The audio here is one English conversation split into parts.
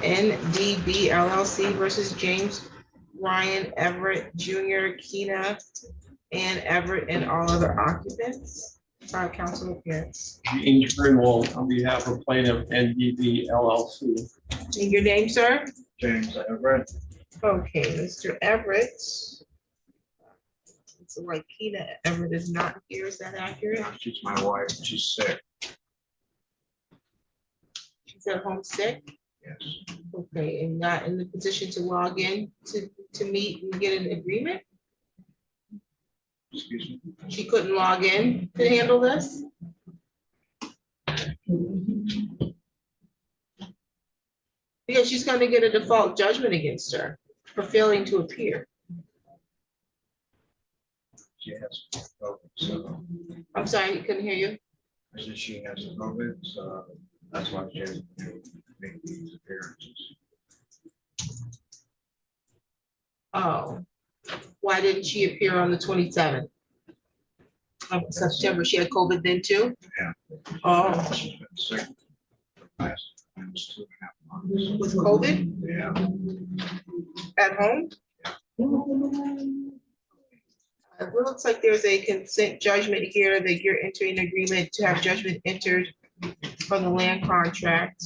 NDB LLC versus James Ryan Everett Jr., Keena and Everett, and all other occupants. Trial counsel appearance. James Greenwald on behalf of plaintiff NDB LLC. And your name, sir? James Everett. Okay, Mr. Everett. It's like Keena Everett is not here. Is that accurate? She's my wife. She's sick. She's at home sick? Yes. Okay, and not in the position to log in to meet and get an agreement? Excuse me. She couldn't log in to handle this? Because she's going to get a default judgment against her for failing to appear. She has COVID, so I'm sorry, I couldn't hear you. I said she has COVID, so that's why she has to make these appearances. Oh, why didn't she appear on the 27th of September? She had COVID then too? Yeah. Oh, She's been sick for the past almost 2.5 months. with COVID Yeah. at home? It looks like there's a consent judgment here that you're entering an agreement to have judgment entered from the land contract.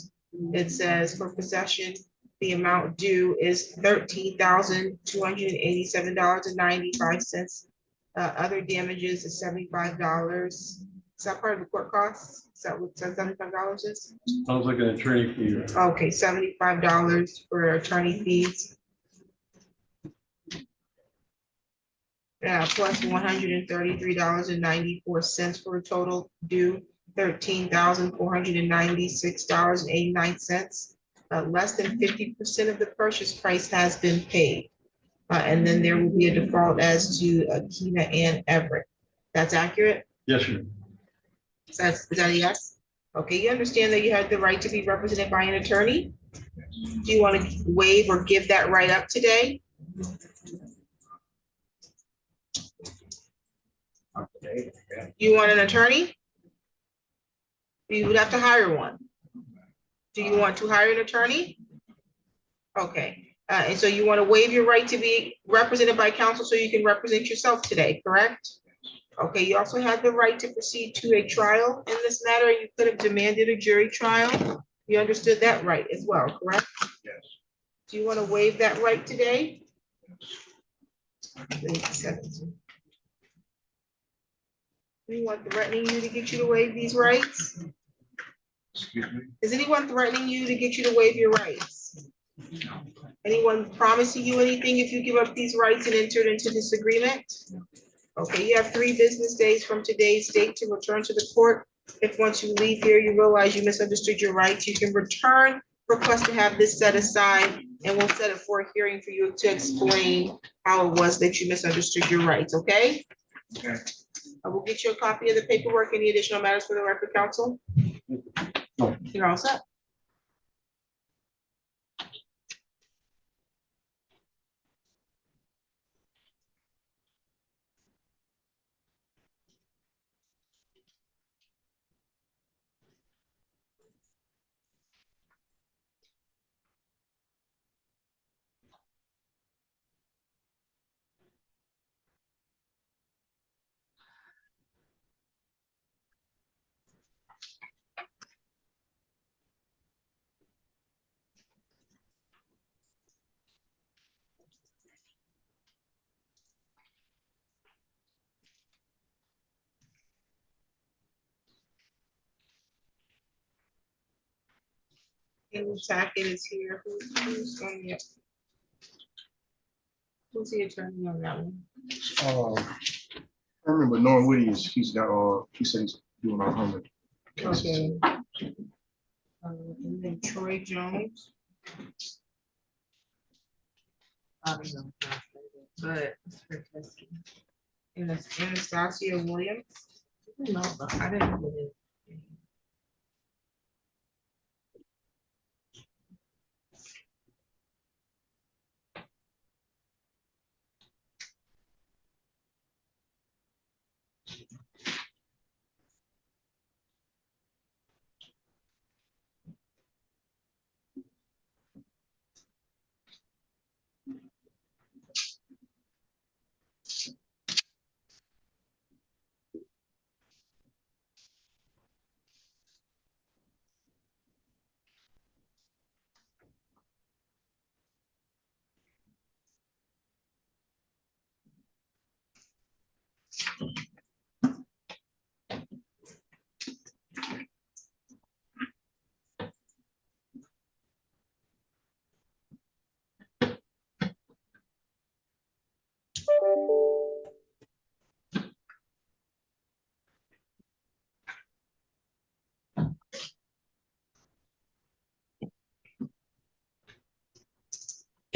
It says for possession, the amount due is $13,287.95. Other damages is $75. Is that part of the court costs? Is that what $75 is? Sounds like an attorney fee. Okay, $75 for attorney fees. Plus $133.94 for a total due $13,496.89. Less than 50% of the purchase price has been paid. And then there will be a default as to Keena and Everett. That's accurate? Yes, sir. Is that a yes? Okay, you understand that you have the right to be represented by an attorney? Do you want to waive or give that right up today? Up to date, yeah. You want an attorney? You would have to hire one. Do you want to hire an attorney? Okay, and so you want to waive your right to be represented by counsel so you can represent yourself today, correct? Okay, you also have the right to proceed to a trial in this matter. You could have demanded a jury trial. You understood that right as well, correct? Yes. Do you want to waive that right today? Anyone threatening you to get you to waive these rights? Excuse me? Is anyone threatening you to get you to waive your rights? No. Anyone promising you anything if you give up these rights and entered into this agreement? Okay, you have 3 business days from today's date to return to the court. If once you leave here, you realize you misunderstood your rights, you can return, request to have this set aside, and we'll set it for a hearing for you to explain how it was that you misunderstood your rights, okay? Okay. I will get you a copy of the paperwork. Any additional matters for the record, counsel? No. You're all set. And the packet is here. Who's on it? Who's the attorney on that one? I remember Norm Whitty he's got he said he's doing our homework. Okay. And then Troy Jones. I don't know, but it's for testing. And it's Anastasia Williams. I don't know, but I didn't put it.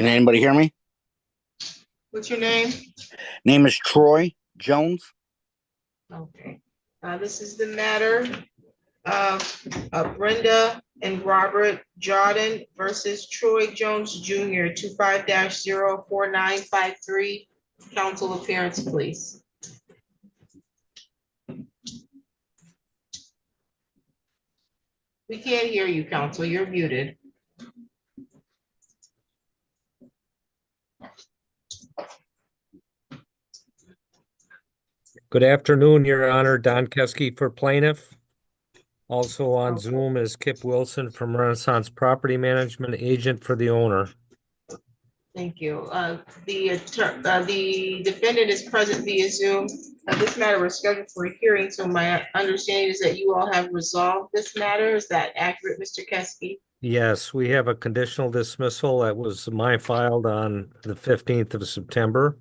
Can anybody hear me? What's your name? Name is Troy Jones. Okay. This is the matter of Brenda and Robert Jordan versus Troy Jones Jr., 25-04953. Council appearance, please. We can't hear you, counsel. You're muted. Good afternoon, Your Honor. Don Keski for plaintiff. Also on Okay. Zoom is Kip Wilson from Renaissance Property Management, agent for the owner. Thank you. The defendant is present via Zoom. This matter was scheduled for a hearing, so my understanding is that you all have resolved this matter. Is that accurate, Mr. Keski? Yes, we have a conditional dismissal that was filed on the 15th of September.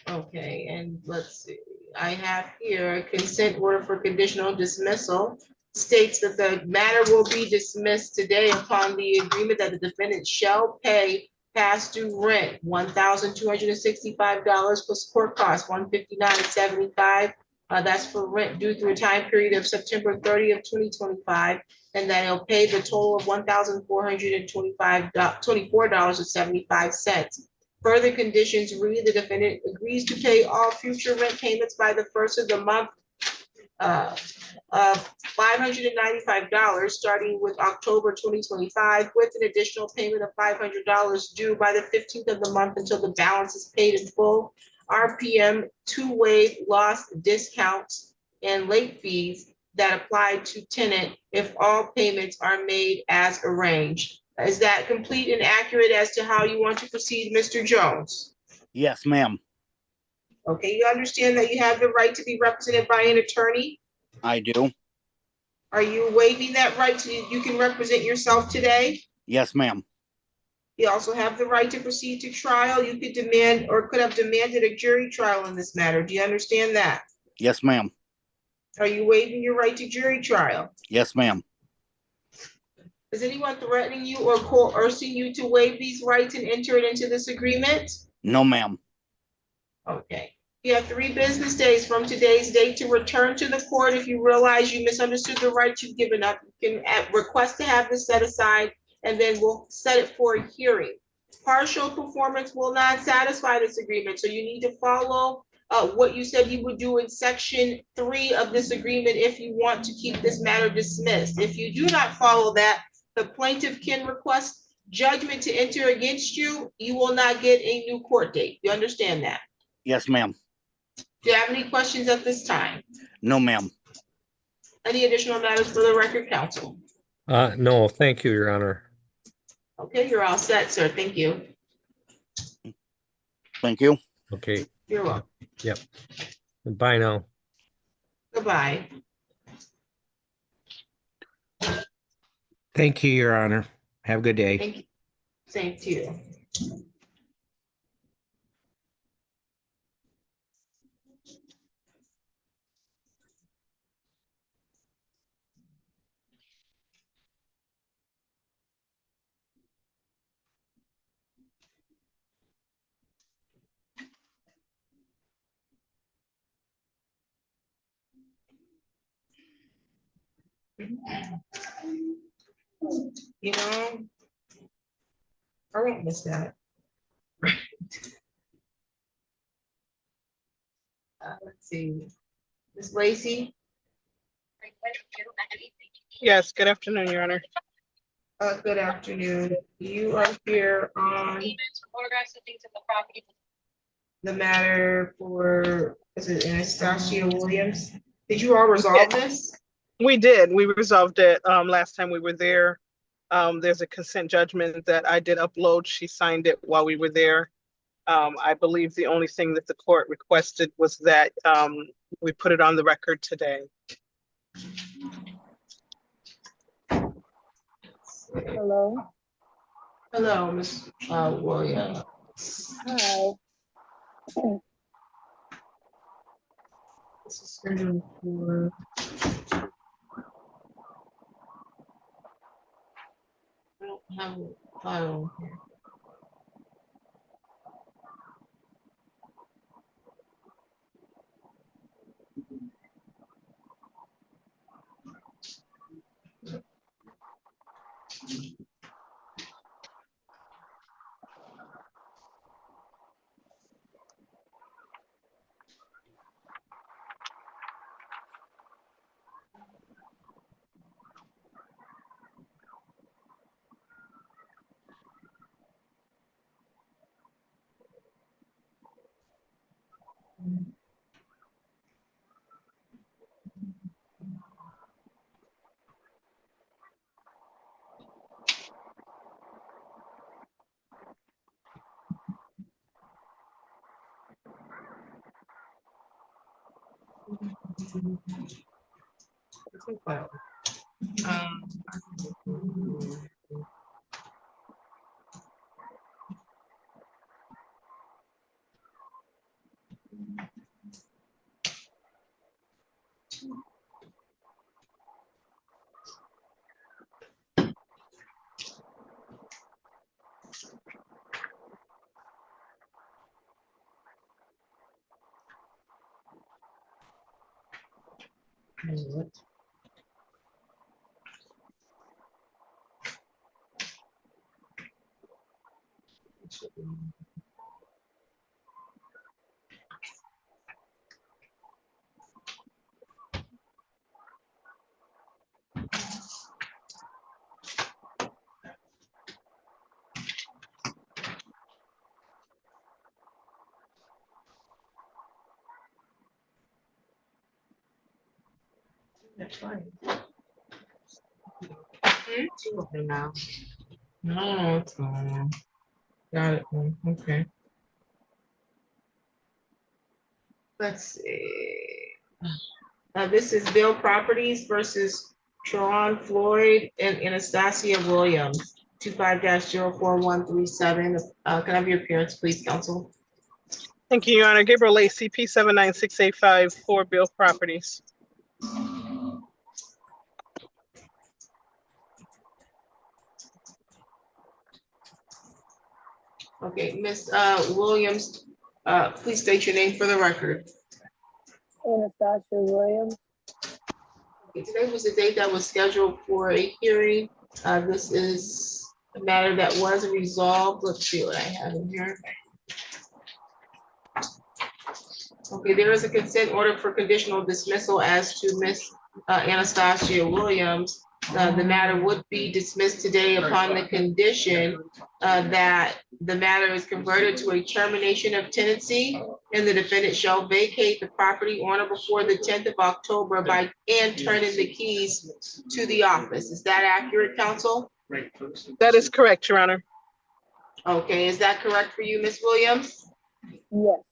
Okay, and let's see. I have here a consent order for conditional dismissal. States that the matter will be dismissed today upon the agreement that the defendant shall pay past due rent, $1,265 plus court costs, $159.75. That's for rent due through a time period of September 30th, 2025. And then he'll pay the total of $1,424.75. Further conditions read the defendant agrees to pay all future rent payments by the first of the month of $595, starting with October 2025, with an additional payment of $500 due by the 15th of the month until the balance is paid in full. RPM to waive lost discounts and late fees that apply to tenant if all payments are made as arranged. Is that complete and accurate as to how you want to proceed, Mr. Jones? Yes, ma'am. Okay, you understand that you have the right to be represented by an attorney? I do. Are you waiving that right so you can represent yourself today? Yes, ma'am. You also have the right to proceed to trial. You could demand or could have demanded a jury trial in this matter. Do you understand that? Yes, ma'am. Are you waiving your right to jury trial? Yes, ma'am. Is anyone threatening you or coercing you to waive these rights and enter it into this agreement? No, ma'am. Okay. You have 3 business days from today's date to return to the court. If you realize you misunderstood the rights you've given up, you can request to have this set aside, and then we'll set it for a hearing. Partial performance will not satisfy this agreement, so you need to follow what you said you would do in section 3 of this agreement if you want to keep this matter dismissed. If you do not follow that, the plaintiff can request judgment to enter against you. You will not get a new court date. You understand that? Yes, ma'am. Do you have any questions at this time? No, ma'am. Any additional matters for the record, counsel? No, thank you, Your Honor. Okay, you're all set, sir. Thank you. Thank you. Okay, You're welcome. yep. Bye now. Goodbye. Thank you, Your Honor. Have a good day. Thank you. Same to you. You know, I won't miss that. Let's see. Ms. Lacy, Yes, good afternoon, Your Honor. good afternoon. You are here on the matter for, is it Anastasia Williams? Did you all resolve this? We did. We resolved it last time we were there. There's a consent judgment that I did upload. She signed it while we were there. I believe the only thing that the court requested was that we put it on the record today. Hello. Hello, Ms. Williams. Hi. This is scheduled for. I don't have a file here. That's fine. Two of them now. No, it's gone. Got it. Okay. Let's see. This is Bill Properties versus Tron Floyd and Anastasia Williams, 25-04137. Can I have your appearance, please, counsel? Thank you, Your Honor. Gabriel Lacey, P796854, for Bill Properties. Okay, Miss Williams, please state your name for the record. Anastasia Williams. Okay, today was the date that was scheduled for a hearing. This is a matter that was resolved. Let's see what I have in here. Okay, there is a consent order for conditional dismissal as to Miss Anastasia Williams. The matter would be dismissed today upon the condition that the matter is converted to a termination of tenancy, and the defendant shall vacate the property on or before the 10th of October and turn in the keys to the office. Is that accurate, counsel? That is correct, Your Honor. Okay, is that correct for you, Miss Williams? Yes,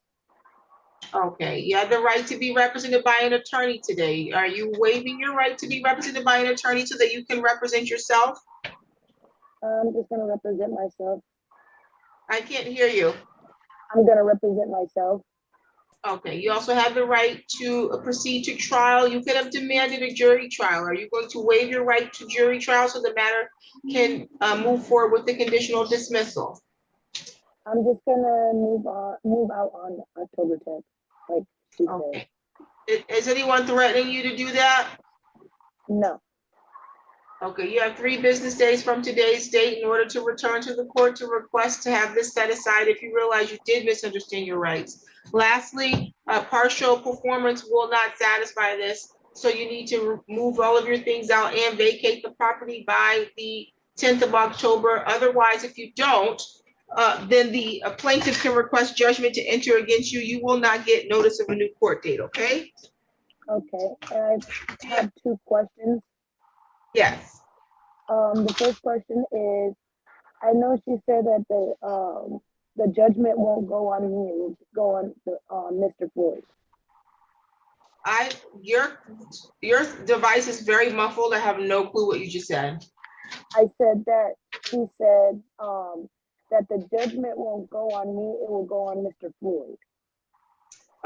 Okay, you have the right to be represented by an attorney today. Are you waiving your right to be represented by an attorney so that you can represent yourself? I'm just gonna represent myself. I can't hear you. I'm gonna represent myself. Okay, you also have the right to proceed to trial. You could have demanded a jury trial. Are you going to waive your right to jury trial so the matter can move forward with the conditional dismissal? I'm just gonna move out on October 10th, like she said. Okay. Is anyone threatening you to do that? No, Okay, you have 3 business days from today's date in order to return to the court to request to have this set aside if you realize you did misunderstand your rights. Lastly, partial performance will not satisfy this, so you need to move all of your things out and vacate the property by the 10th of October. Otherwise, if you don't, then the plaintiff can request judgment to enter against you. You will not get notice of a new court date, okay? okay. And I have 2 questions. Yes. The first question is, I know she said that the judgment won't go on me, it will go on Mr. Floyd. Your device is very muffled. I have no clue what you just said. I said that she said that the judgment won't go on me, it will go on Mr. Floyd.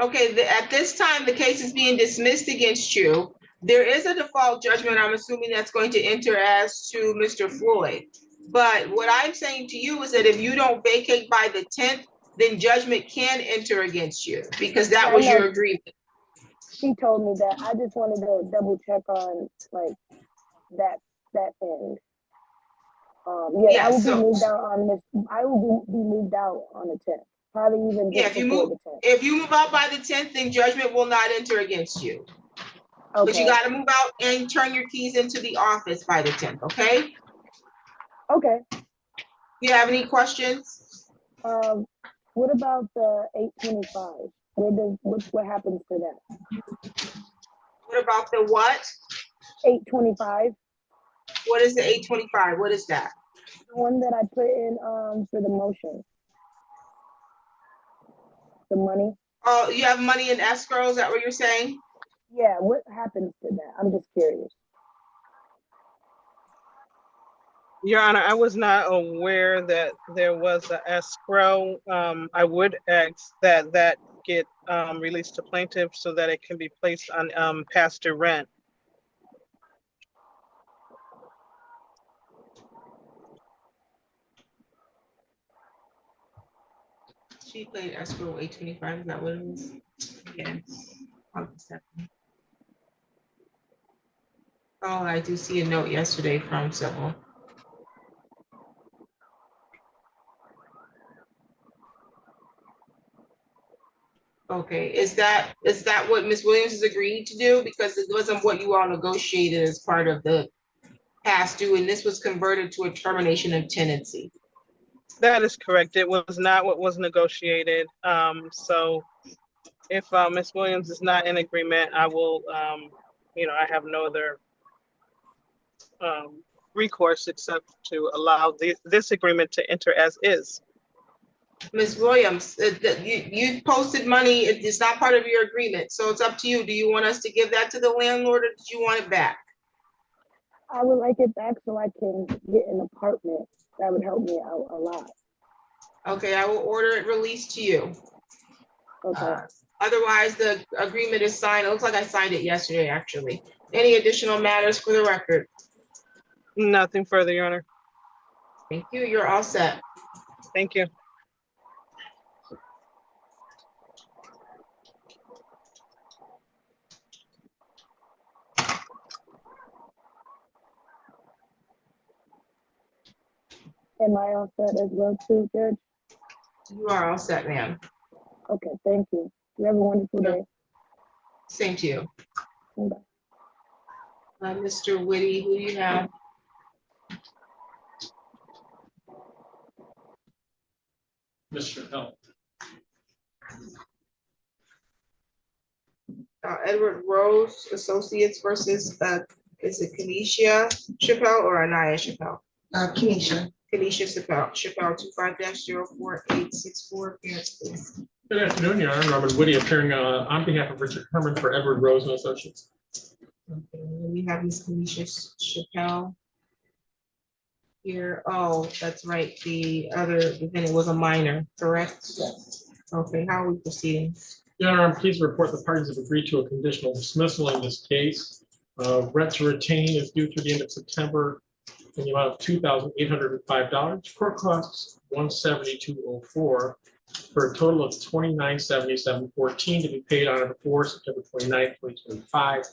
Okay, at this time, the case is being dismissed against you. There is a default judgment. I'm assuming that's going to enter as to Mr. Floyd. But what I'm saying to you is that if you don't vacate by the 10th, then judgment can enter against you because that was your agreement. She told me that. I just wanted to double check on like that end. I will be moved out on this. I will be moved out on the 10th. Probably even just before the 10th. If you move out by the 10th, then judgment will not enter against you. Okay. But you got to move out and turn your keys into the office by the 10th, okay? Okay. You have any questions? What about the 825? What happens to that? What about the what? 825. What is the 825? What is that? The one that I put in for the motion. The money. Oh, you have money in escrow, is that what you're saying? Yeah, what happens to that? I'm just curious. Your Honor, I was not aware that there was a escrow. I would ask that that get released to plaintiff so that it can be placed on past due rent. She played escrow 825, is that what it was? Yes. Oh, I do see a note yesterday from Civil. Okay, is that what Ms. Williams has agreed to do? Because it wasn't what you all negotiated as part of the past due, and this was converted to a termination of tenancy. That is correct. It was not what was negotiated. So if Ms. Williams is not in agreement, I will, I have no other recourse except to allow this agreement to enter as is. Ms. Williams, you posted money, it's not part of your agreement, so it's up to you. Do you want us to give that to the landlord or do you want it back? I would like it back so I can get an apartment. That would help me out a lot. Okay, I will order it released to you. Okay. Otherwise, the agreement is signed. It looks like I signed it yesterday, actually. Any additional matters for the record? Nothing further, Your Honor. Thank you. You're all set. Thank you. Am I all set as well too, Judge? You are all set, ma'am. Okay, thank you. You have a wonderful day. Same to you. Bye. Mr. Whitty, who do you have? Mr. Hill. Edward Rose Associates versus, is it Kenesha Chappelle or Anaya Chappelle? Kenesha. Kenesha Chappelle 25-04-864. Parents, please. Good afternoon, Your Honor. Robert Whitty appearing on behalf of Richard Herman for Edward Rose and Associates. Okay, and we have Ms. Kenesha Chappelle here. Oh, that's right. The other defendant was a minor, correct? Yes. Okay, how are we proceeding? Your Honor, I'm pleased to report the parties have agreed to a conditional dismissal in this case. Rent to retain is due through the end of September in the amount of $2,805. Court costs $172.04 for a total of $2977.14 to be paid on or before September 29th, 2025.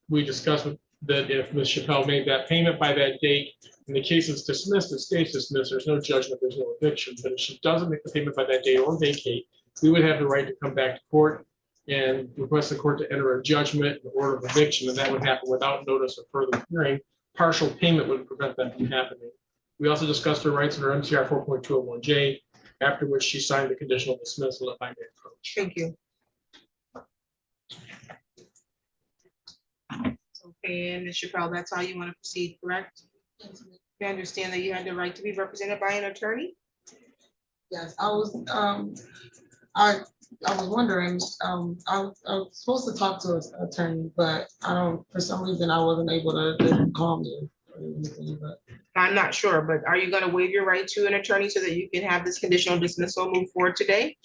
We discussed that if Ms. Chappelle made that payment by that date, and the case is dismissed, it stays dismissed, there's no judgment, there's no eviction. But if she doesn't make the payment by that date or vacate, we would have the right to come back to court and request the court to enter a judgment, an order of eviction, and that would happen without notice of further hearing. Partial payment would prevent that from happening. We also discussed her rights under MCR 4.201J, after which she signed the conditional dismissal if I may approach. Thank you. Okay, and Ms. Chappelle, that's how you want to proceed, correct? You understand that you had the right to be represented by an attorney? Yes, I was wondering, I was supposed to talk to an attorney, but for some reason, I wasn't able to, they didn't call me or anything, but. I'm not sure, but are you going to waive your right to an attorney so that you can have this conditional dismissal move forward today?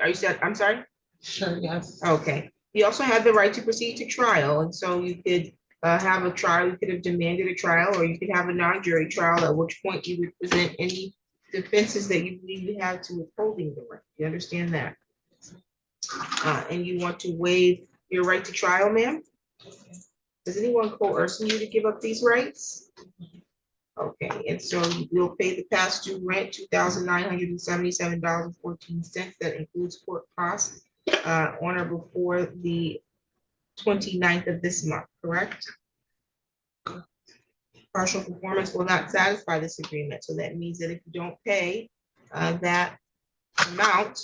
I'm sorry? Sure, yes. Okay. You also have the right to proceed to trial, and so you could have a trial, you could have demanded a trial, or you could have a non-jury trial, at which point you would present any defenses that you believe you have to withholding the right. You understand that? And you want to waive your right to trial, ma'am? Does anyone coerce you to give up these rights? Okay, and so you will pay the past due rent, $2,977.14. That includes court costs on or before the 29th of this month, correct? Partial performance will not satisfy this agreement. So that means that if you don't pay that amount,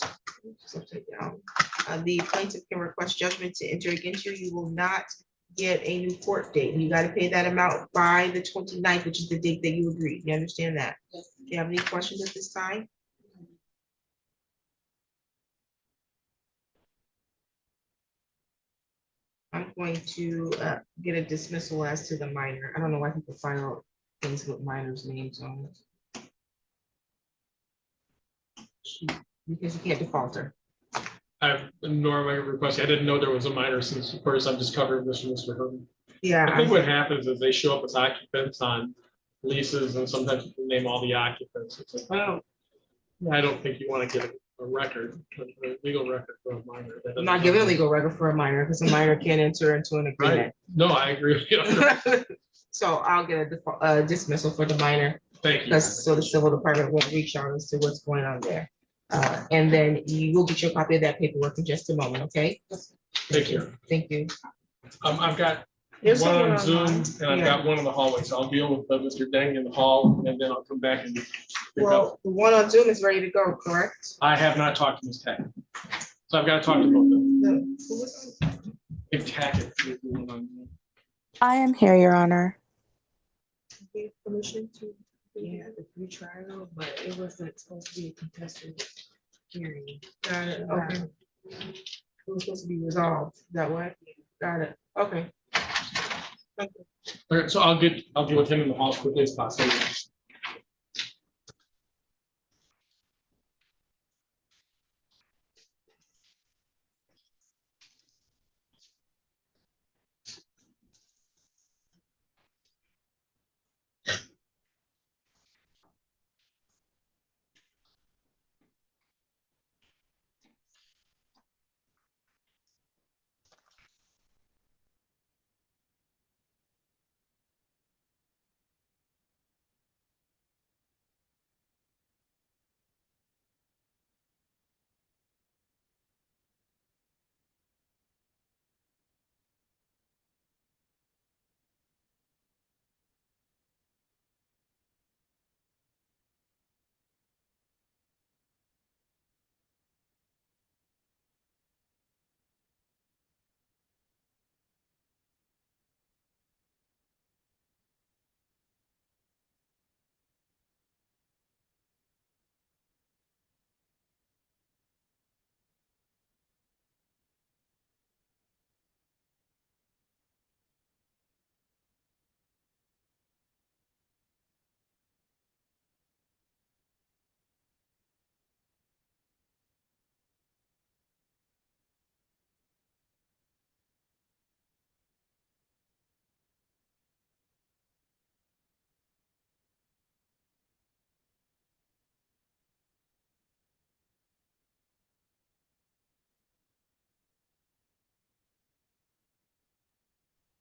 the plaintiff can request judgment to enter against you. You will not get a new court date. You got to pay that amount by the 29th, which is the date that you agreed. You understand that? Yes. Do you have any questions at this time? I'm going to get a dismissal as to the minor. I don't know why people file things with minors' names on it. Because you can't default her. Norm, I request, I didn't know there was a minor since, of course, I'm just covering this from Mr. Herman. Yeah. I think what happens is they show up as occupants on leases and sometimes you can name all the occupants. It's like, well, I don't think you want to get a record, a legal record for a minor. I'm not giving a legal record for a minor because a minor can't enter into an agreement. Right. No, I agree with you. So I'll get a dismissal for the minor. Thank you. Because so the civil department won't reach out as to what's going on there. And then you will get your copy of that paperwork in just a moment, okay? Thank you. Thank you. I've got There's one someone on Zoom online. and I've got one in the hallway, so I'll deal with Mr. Deng in the hall and then I'll come back and pick up. Well, the one on Zoom is ready to go, correct? I have not talked to Ms. Tackett. So I've got to talk to both of them. Who was on? If Tackett is the one on Zoom. I am here, Your Honor. Gave permission to. Yeah, the free trial, but it wasn't supposed to be a contested hearing. Got it, okay. It was supposed to be resolved, is that what? Got it, okay. Thank you. All right, so I'll deal with him in the hall as quickly as possible.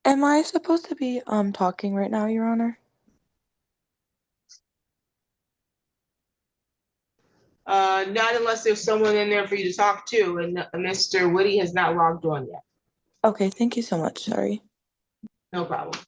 Am I supposed to be talking right now, Your Honor? Not unless there's someone in there for you to talk to, and Mr. Woody has not logged on yet. Okay, thank you so much. Sorry. No problem.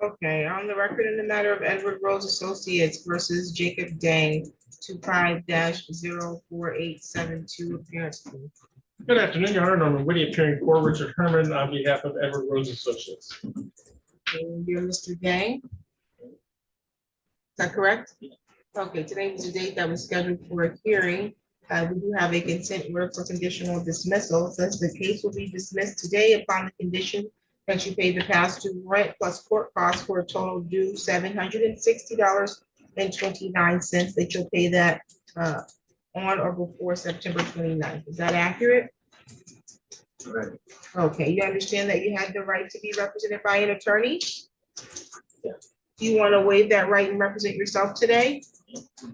Okay, on the record in the matter of Edward Rose Associates versus Jacob Dang, 25-04872, appearance. Good afternoon, Your Honor. Norman Whitty appearing for Richard Herman on behalf of Edward Rose Associates. And you're Mr. Dang? Is that correct? Okay, today was the date that was scheduled for a hearing. We do have a consent order for conditional dismissal. It says the case will be dismissed today upon the condition that you pay the past due rent plus court costs for a total due $760.29, that you'll pay that on or before September 29th. Is that accurate? Right. Okay, you understand that you had the right to be represented by an attorney? Do you want to waive that right and represent yourself today?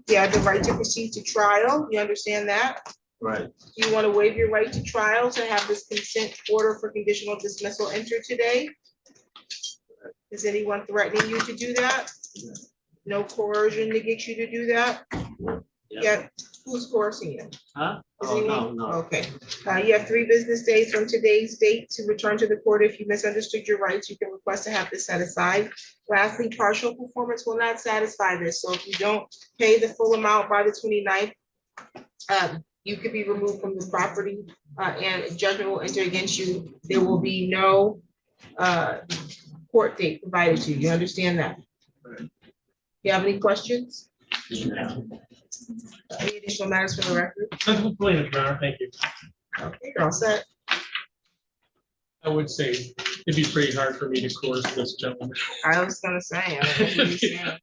You have the right to proceed to trial. You understand that? Right. Do you want to waive your right to trial to have this consent order for conditional dismissal entered today? Is anyone threatening you to do that? No coercion to get you to do that? Yeah, who's coercing you? Huh? Is Oh, anyone? no. Okay, you have 3 business days from today's date to return to the court. If you misunderstood your rights, you can request to have this set aside. Lastly, partial performance will not satisfy this, so if you don't pay the full amount by the 29th, you could be removed from the property, and judgment will enter against you. There will be no court date provided to you. You understand that? You have any questions? Any additional matters for the record? Nothing further, Your Honor. Thank you. Okay, you're all set. I would say it'd be pretty hard for me to coerce this gentleman. I was gonna say, I don't know what you're saying.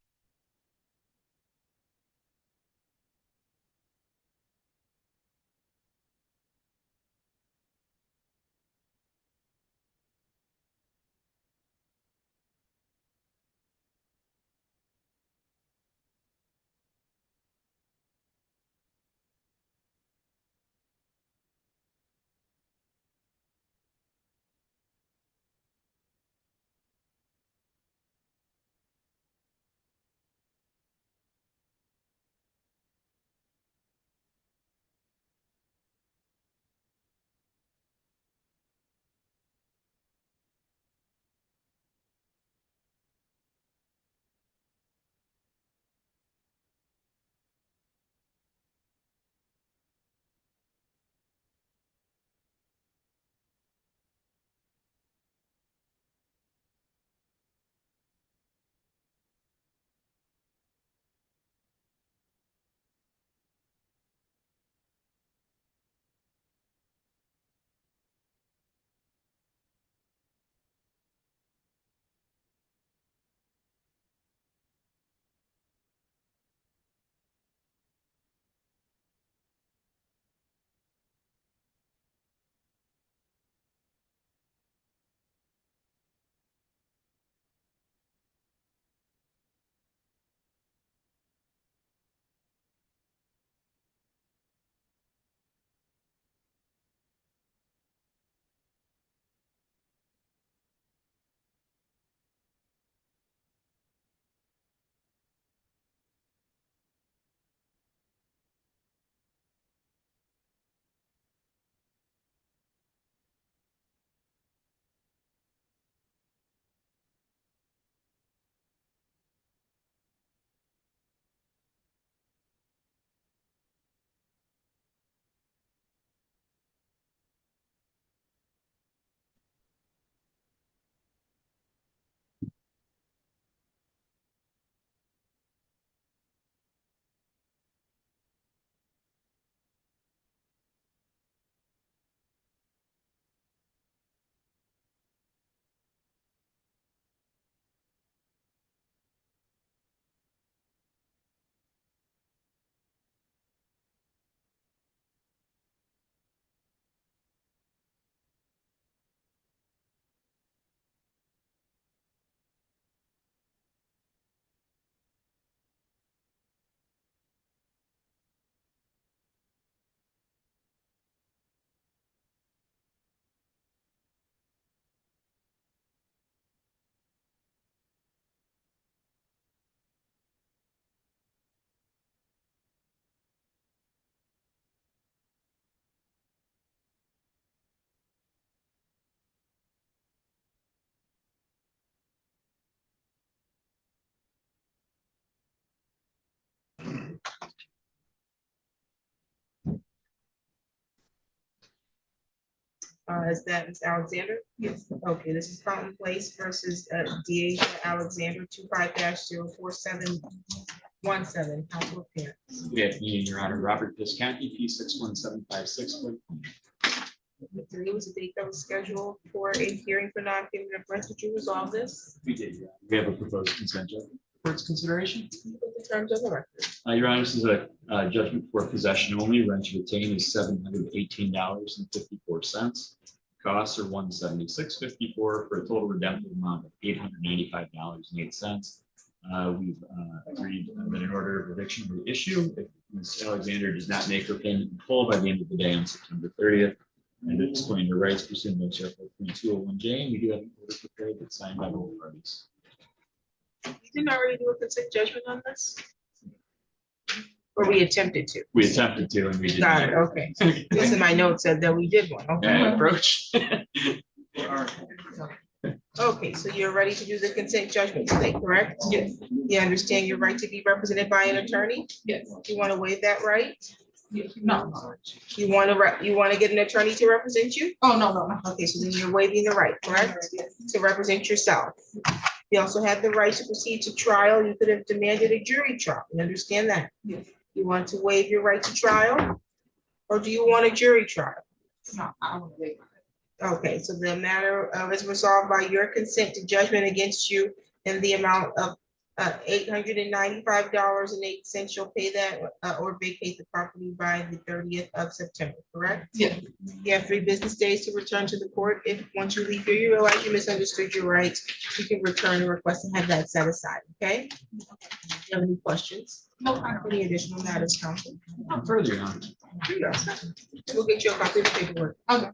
Is that Ms. Alexander? Yes. Okay, this is Fountain Place versus DA Alexander, 25-04717. Council appearance. Good afternoon, Your Honor. Robert Visconti, P617564. There was a date that was scheduled for a hearing for non-payment of rent. Did you resolve this? We did, Your Honor. We have a proposed consent judgment for its consideration. In terms of the record. Your Honor, this is a judgment for possession only. Rent to retain is $718.54. Costs are $176.54 for a total redemptive amount of $895.08. We've agreed that in order of eviction will issue if Ms. Alexander does not make her payment in full by the end of the day on September 30th. And to explain your rights pursuant to Chapter 201J, and we do have an order prepared that's signed by both parties. You didn't already do a consent judgment on this? Or we attempted to? We attempted to, and we did. Got it, okay. This in my notes said that we did one, okay. Approach. Okay, so you're ready to do the consent judgment today, correct? Yes. You understand your right to be represented by an attorney? Yes. You want to waive that right? No. You want to get an attorney to represent you? Oh, no. Okay, so then you're waiving the right, correct? To represent yourself. You also have the right to proceed to trial. You could have demanded a jury trial. You understand that? Yes. You want to waive your right to trial? Or do you want a jury trial? No, I don't want to wait. Okay, so the matter is resolved by your consent to judgment against you in the amount of $895.08. You'll pay that or vacate the property by the 30th of September, correct? Yes. You have 3 business days to return to the court. If once you leave here, you realize you misunderstood your rights, you can return and request and have that set aside, okay? Do you have any questions? No, I don't. Any additional matters, counsel? Not further, Your Honor. We'll get you a copy of the paperwork. Okay.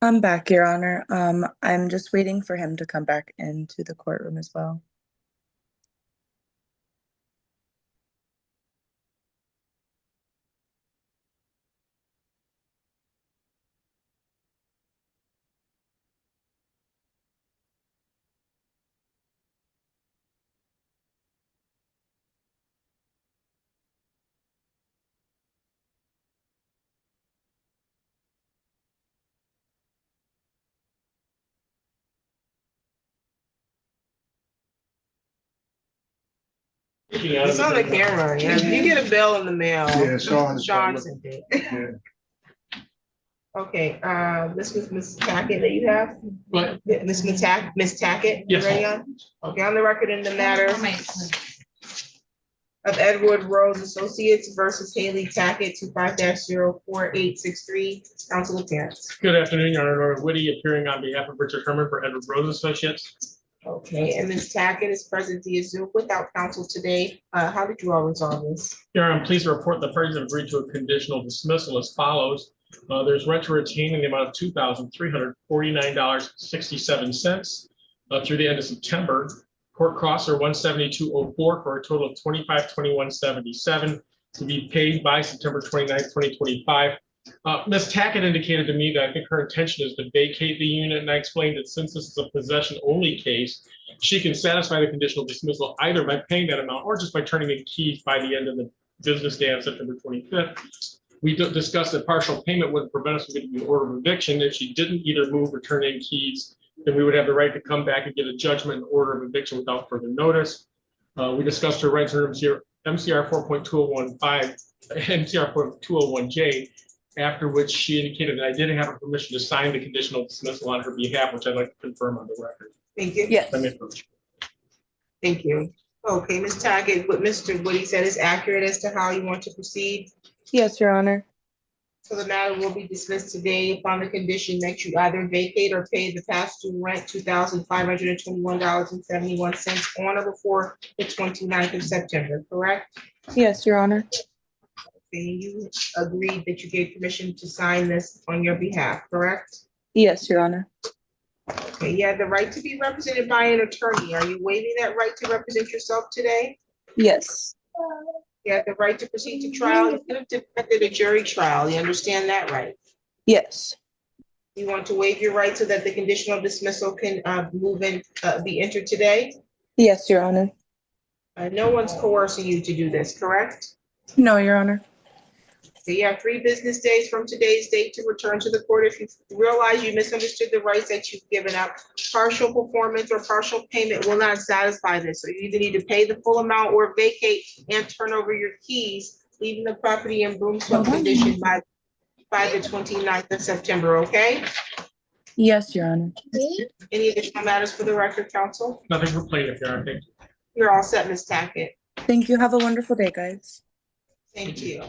I'm back, Your Honor. I'm just waiting for him to come back into the courtroom as well. It's on the camera, yeah. You get a bill in the mail. Yeah, Sean is Sean probably- sent it. Yeah. Okay, this was Ms. Tackett that you have? But Ms. Tackett? you Yes. ready on? Okay, on the record in the matter of Edward Rose Associates versus Haley Tackett, 25-04863, council appearance. good afternoon, Your Honor. Norman Whitty appearing on behalf of Richard Herman for Edward Rose Associates. Okay, and Ms. Tackett is present via Zoom without counsel today. How did you all resolve this? Your Honor, I'm pleased to report the parties have agreed to a conditional dismissal as follows. There's rent to retain in the amount of $2,349.67 through the end of September. Court costs are $172.04 for a total of $2521.77 to be paid by September 29th, 2025. Ms. Tackett indicated to me that I think her intention is to vacate the unit, and I explained that since this is a possession-only case, she can satisfy the conditional dismissal either by paying that amount or just by turning in keys by the end of the business day on September 25th. We discussed that partial payment wouldn't prevent us from getting an order of eviction. If she didn't either move or turn in keys, then we would have the right to come back and get a judgment and order of eviction without further notice. We discussed her rights under MCR 4.2015, MCR 4.201J, after which she indicated that I didn't have her permission to sign the conditional dismissal on her behalf, which I'd like to confirm on the record. Thank you. Yes. Let me approach. Thank you. Okay, Ms. Tackett, what Mr. Woody said is accurate as to how you want to proceed. Yes, Your Honor. So the matter will be dismissed today upon the condition that you either vacate or pay the past due rent, $2,521.71 on or before the 29th of September, correct? Yes, Your Honor. And you agreed that you gave permission to sign this on your behalf, correct? Yes, Your Honor. Okay, you have the right to be represented by an attorney. Are you waiving that right to represent yourself today? Yes. You have the right to proceed to trial. You could have defended a jury trial. You understand that, right? Yes. You want to waive your right so that the conditional dismissal can be entered today? Yes, Your Honor. No one's coercing you to do this, correct? No, Your Honor. So you have 3 business days from today's date to return to the court. If you realize you misunderstood the rights that you've given up, partial performance or partial payment will not satisfy this. So you either need to pay the full amount or vacate and turn over your keys, leaving the property in broom swept condition by the 29th of September, okay? Yes, Your Honor. Any additional matters for the record, counsel? Nothing for plaintiff, Your Honor. Thank you. You're all set, Ms. Tackett. Thank you. Have a wonderful day, guys. Thank you.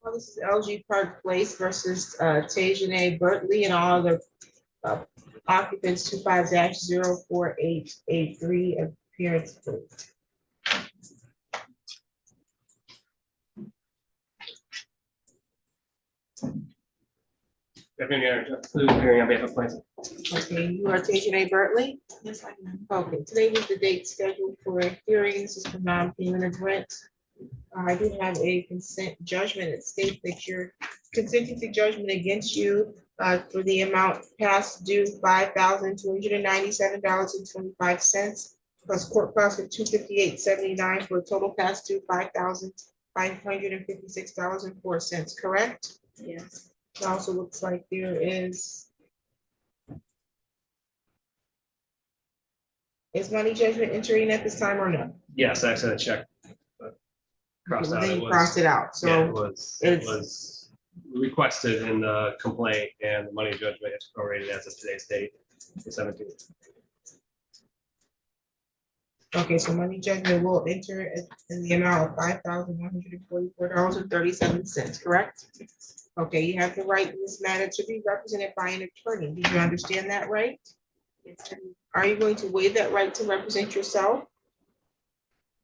Well, this is LG Park Place versus Tajane Bertley and all other occupants 25-04883 appearance, please. Hearing on behalf of Plaintiff. Okay, you are Tajane Bertley? Yes, I can. Okay, today was the date scheduled for a hearing. This is for non-payment of rent. I do have a consent judgment. It states that you're consenting to judgment against you for the amount past due $5,297.25 plus court costs of $258.79 for a total past due $5,556.04, correct? Yes. It also looks like there is money judgment entering at this time or no? Yes, actually, I checked. Crossed out. Then It you was- crossed it out, Yeah, it so was it's- requested in the complaint, and the money judgment is prorated as of today's date, the 17th. okay, so money judgment will enter in the amount of $5,144.37, correct? Okay, you have the right in this matter to be represented by an attorney. Do you understand that right? Are you going to waive that right to represent yourself?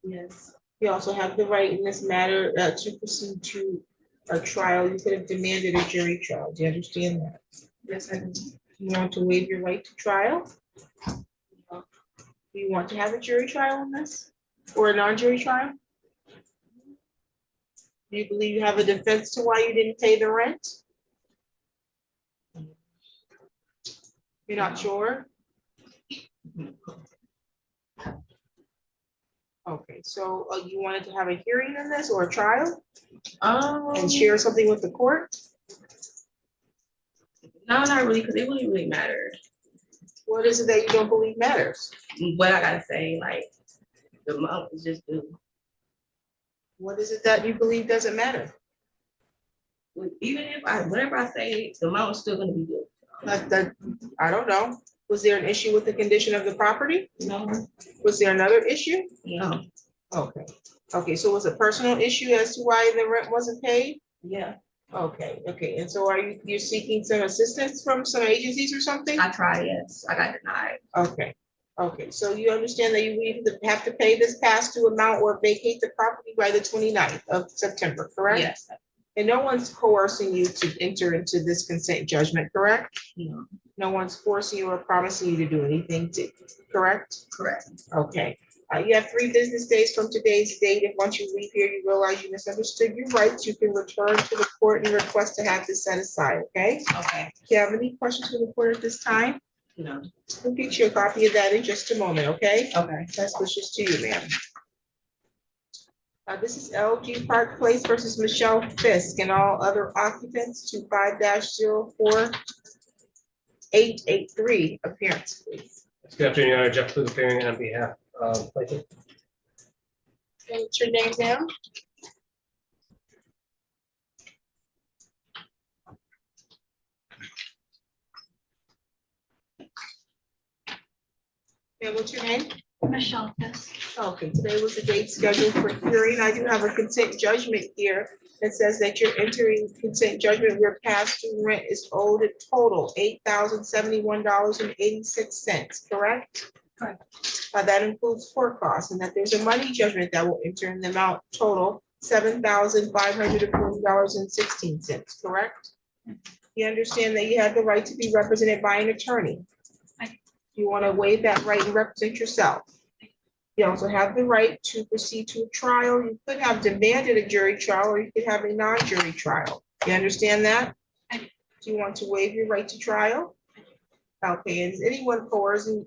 Yes. You also have the right in this matter to proceed to a trial. You could have demanded a jury trial. Do you understand that? Yes, I do. You want to waive your right to trial? Do you want to have a jury trial on this or a non-jury trial? Do you believe you have a defense to why you didn't pay the rent? You're not sure? Okay, so you wanted to have a hearing on this or a trial and share something with the court? No, not really, because it wouldn't really matter What is it that you don't believe matters? what I gotta say, like, the amount is just due. What is it that you believe doesn't matter? Even if whatever I say, the amount is still gonna be due. I don't know. Was there an issue with the condition of the property? No, Was there another issue? no, Okay, okay, so it was a personal issue as to why the rent wasn't paid? yeah, Okay, and so you're seeking some assistance from some agencies or something? I tried, yes, I got denied. Okay, so you understand that you either have to pay this past due amount or vacate the property by the 29th of September, correct? Yes, And no one's coercing you to enter into this consent judgment, correct? no, No one's forcing you or promising you to do anything to, correct? correct. Okay, you have 3 business days from today's date. If once you leave here, you realize you misunderstood your rights, you can return to the court and request to have this set aside, okay? Okay, Do you have any questions for the court at this time? no, We'll get you a copy of that in just a moment, okay? okay. Best wishes to you, ma'am. This is LG Park Place versus Michelle Fisk and all other occupants to 5-04883 appearance, please. Good afternoon, Your Honor. Jeff Clute appearing on behalf of Plaintiff. And what's your name, ma'am? And what's your name? Michelle Fisk. Okay, today was the date scheduled for hearing. I do have a consent judgment here that says that you're entering consent judgment where past due rent is owed a total $8,071.86, correct? Correct. That includes court costs, and that there's a money judgment that will enter in the amount total $7,540.16, correct? You understand that you have the right to be represented by an attorney. You want to waive that right and represent yourself. You also have the right to proceed to a trial. You could have demanded a jury trial, or you could have a non-jury trial. You understand that? Do you want to waive your right to trial? Okay, and is anyone coercing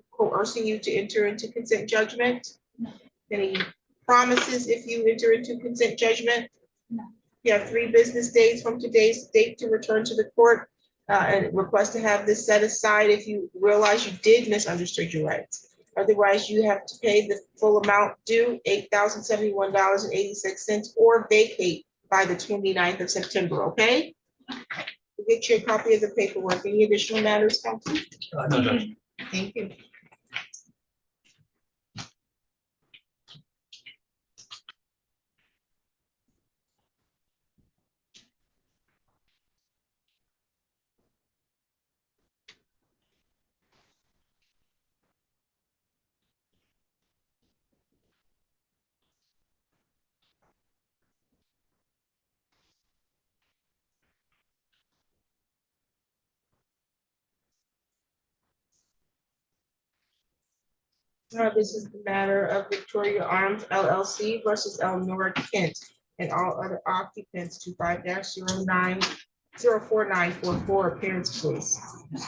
you to enter into consent judgment? No. Any promises if you enter into consent judgment? No. You have 3 business days from today's date to return to the court and request to have this set aside if you realize you did misunderstood your rights. Otherwise, you have to pay the full amount due, $8,071.86, or vacate by the 29th of September, okay? We'll get you a copy of the paperwork. Any additional matters, counsel? No, Judge. Thank you. This is the matter of Victoria Arms LLC versus Elnora Kent and all other occupants to 5-09-04944. Appearance, please.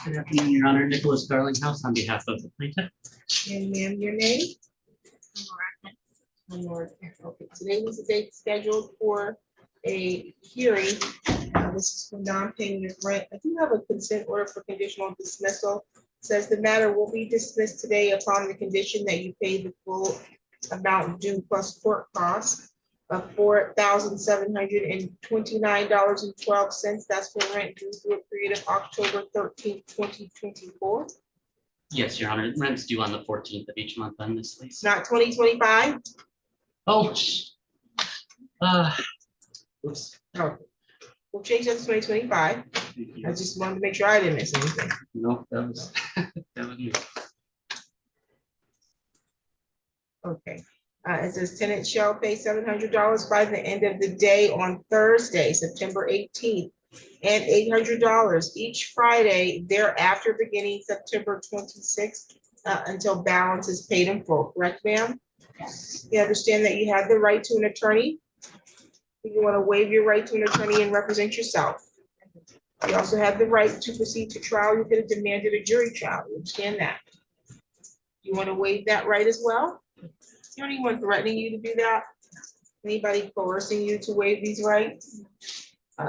Good afternoon, Your Honor. Nicholas Darlinghouse on behalf of the plaintiff. And ma'am, your name? Elnora Kent. Okay, today was the date scheduled for a hearing. This is for non-payment of rent. I do have a consent order for conditional dismissal. Says the matter will be dismissed today upon the condition that you pay the full amount due plus court costs of $4,729.12. That's for rent due through a period of October 13th, 2024. Yes, Your Honor. Rent's due on the 14th of each month on this lease. Not 2025. Oh, oops. Oh, we'll change that to 2025. I just wanted to make sure I didn't miss anything. No, that was that was me. Okay. It says tenant shall pay $700 by the end of the day on Thursday, September 18th, and $800 each Friday thereafter, beginning September 26th, until balance is paid in full. Correct, ma'am? You understand that you have the right to an attorney? You want to waive your right to an attorney and represent yourself. You also have the right to proceed to trial. You could have demanded a jury trial. You understand that? You want to waive that right as well? Is there anyone threatening you to do that? Anybody coercing you to waive these rights?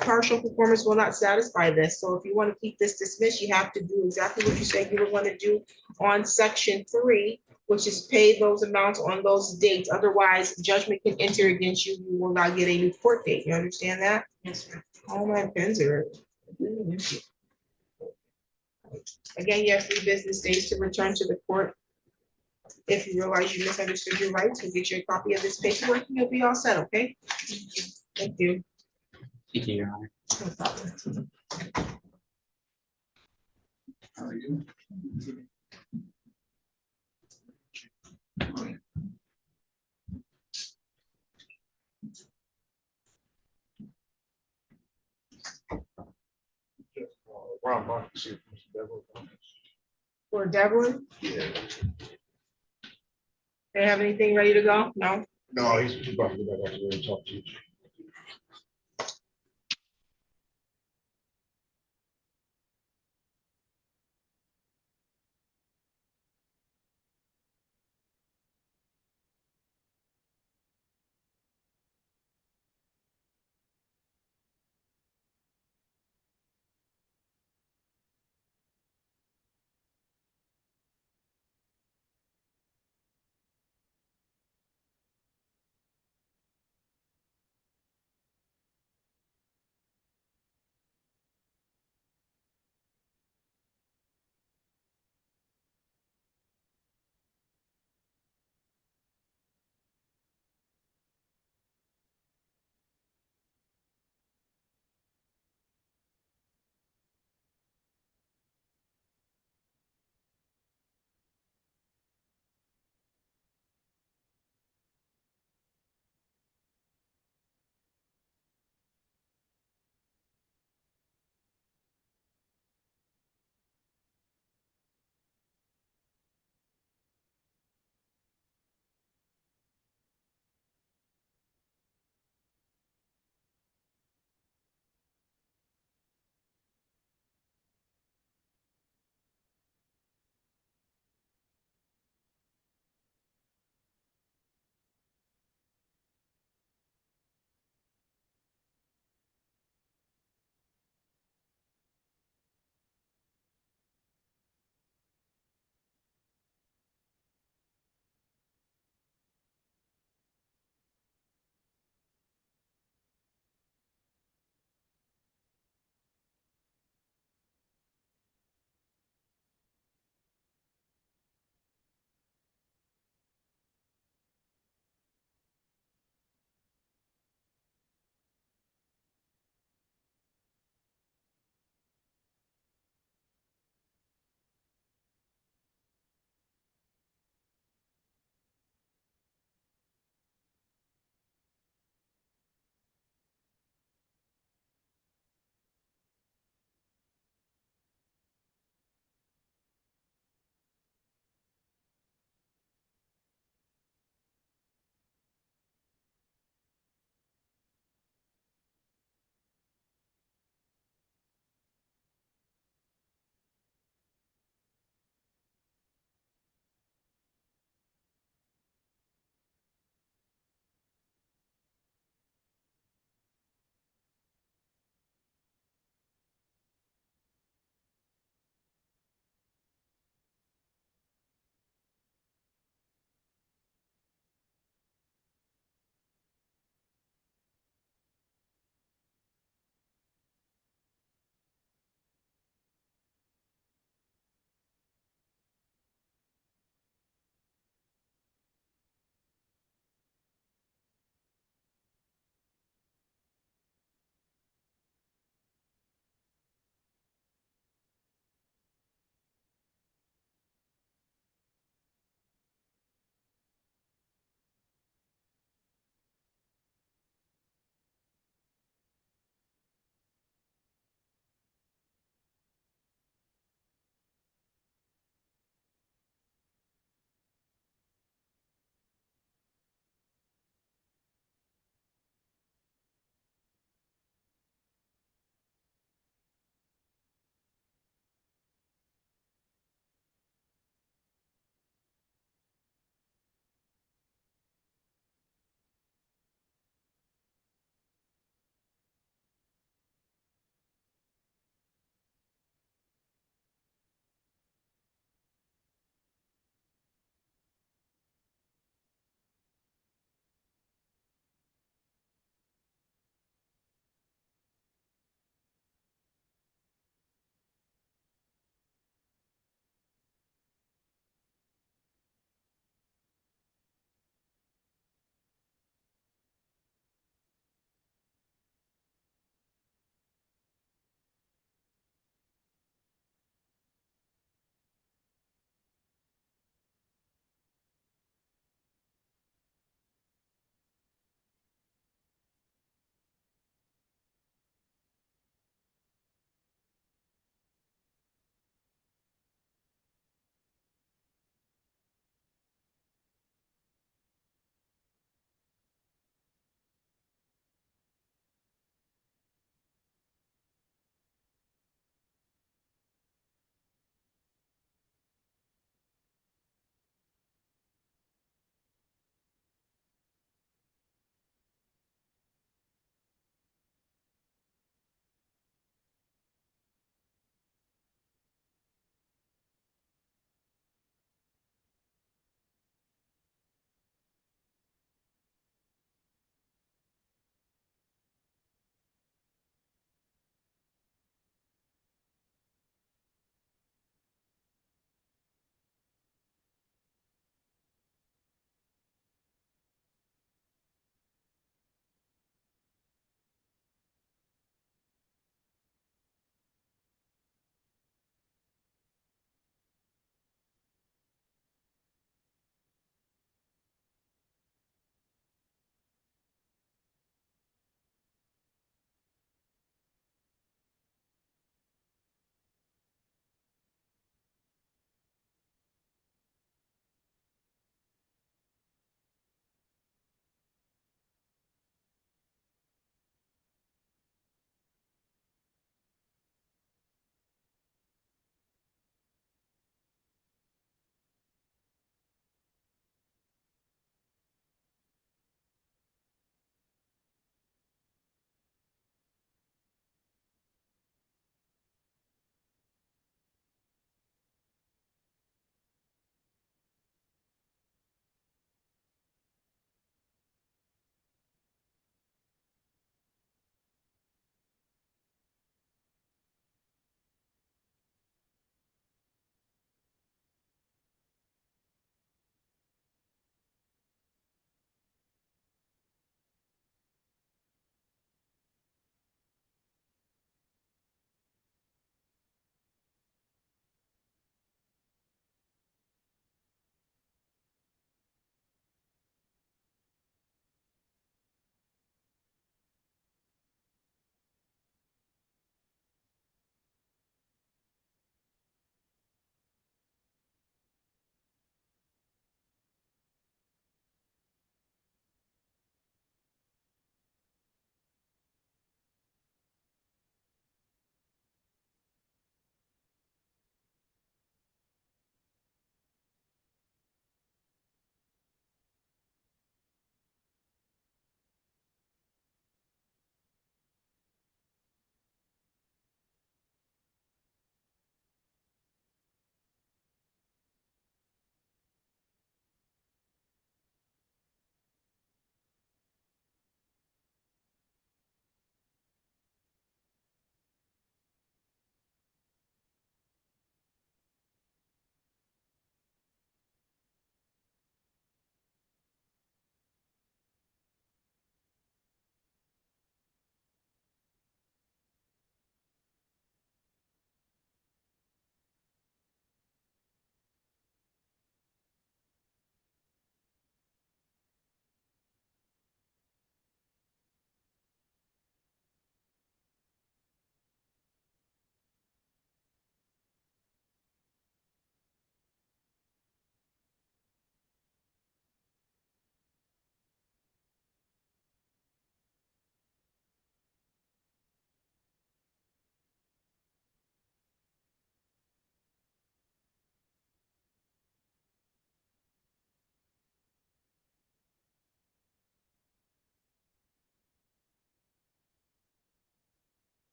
Partial performance will not satisfy this. So if you want to keep this dismissed, you have to do exactly what you said you were going to do on section 3, which is pay those amounts on those dates. Otherwise, judgment can enter against you. You will not get a new court date. You understand that? Yes, sir. All my pens are. Again, you have 3 business days to return to the court. If you realize you misunderstood your rights, we'll get you a copy of this paperwork and you'll be all set, okay? Thank you. Thank you, Your Honor. No problem. How are you? Ron Mark, see if Mr. Devil comes. For Devlin, Yeah. they have anything ready to go? No? No, he's about to go back out there and talk to you.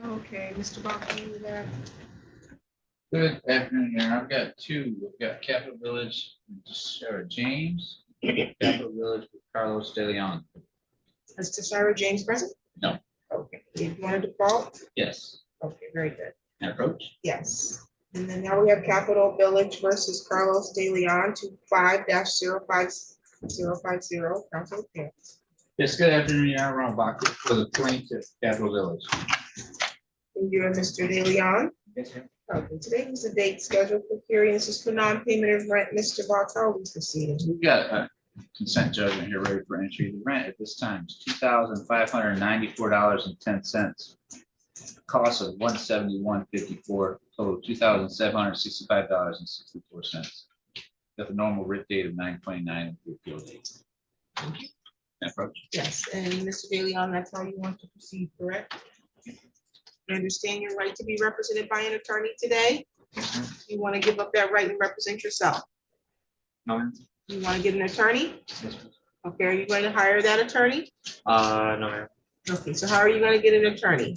Okay, Mr. Baca, you there? Good afternoon, Mayor. I've got two. We've got Capital Village, Sarah James, Capital Village with Carlos De Leon. Is Sarah James present? No. Okay, you want to default? Yes. Okay, very good. And approach? Yes. And then now we have Capital Village versus Carlos De Leon to 5-05050. Council appearance. Yes, good afternoon, Mayor. Ron Baca for the plaintiff, Capital Village. And you're Mr. De Leon. Yes, ma'am. Okay, today was the date scheduled for hearing. This is for non-payment of rent. Mr. Bartel, please proceed. We've got a consent judgment here ready for entry. The rent at this time is $2,594.10. Cost of $171.54, total $2,765.64. Got the normal writ date of 9/29 and the appeal date. Approach. Yes, and Mr. De Leon, that's how you want to proceed, correct? You understand your right to be represented by an attorney today? You want to give up that right and represent yourself? No, ma'am. You want to get an attorney? Yes, ma'am. Okay, are you going to hire that attorney? No, ma'am. Okay, so how are you going to get an attorney?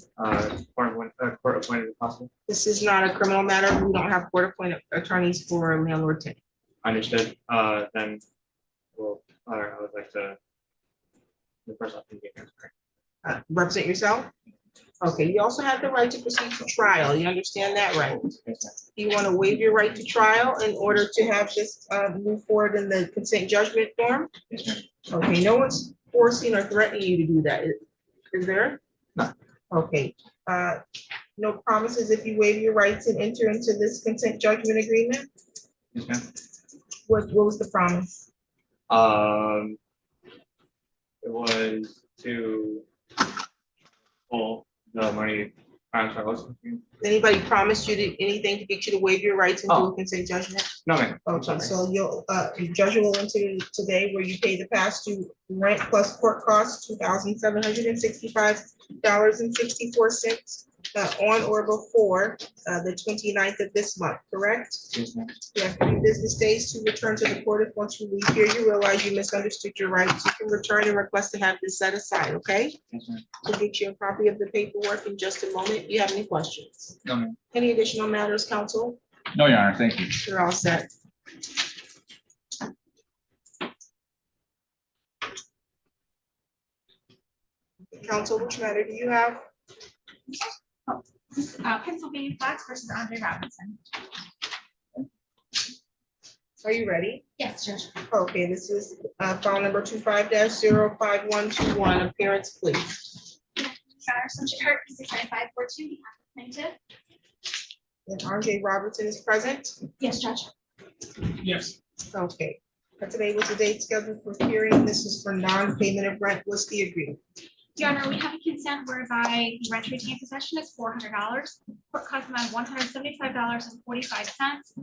Court appointed if possible. This is not a criminal matter. We don't have court appointed attorneys for landlord tenant. Understood. Then, well, I would like to. The first option. Represent yourself? Okay, you also have the right to proceed to trial. You understand that, right? You want to waive your right to trial in order to have this move forward in the consent judgment form? Yes, ma'am. Okay, no one's forcing or threatening you to do that. Is there? No. Okay, no promises if you waive your rights and enter into this consent judgment agreement? Yes, ma'am. What was the promise? It was to pull the money. Anybody promised you anything to get you to waive your rights and do a consent judgment? No, ma'am. Okay, so you'll, judgment will enter today where you pay the past due rent plus court costs, $2,765.64, on or before, the 29th of this month, correct? Yes, ma'am. You have 3 business days to return to the court. If once you leave here, you realize you misunderstood your rights, you can return and request to have this set aside, okay? Yes, ma'am. We'll get you a copy of the paperwork in just a moment. Do you have any questions? No, ma'am. Any additional matters, counsel? No, Your Honor, thank you. You're all set. Counsel, which matter do you have? Pennsylvania Flats versus Andre Robinson. Are you ready? Yes, Judge. Okay, this is file number 25-05121. Appearance, please. Subject Hart, 69542, behalf of plaintiff. And RJ Robertson is present? Yes, Judge. Yes. Okay. Today was the date scheduled for hearing. This is for non-payment of rent. What's the agreement? Your Honor, we have a consent whereby the rent retained possession is $400. Court cost amount $175.45.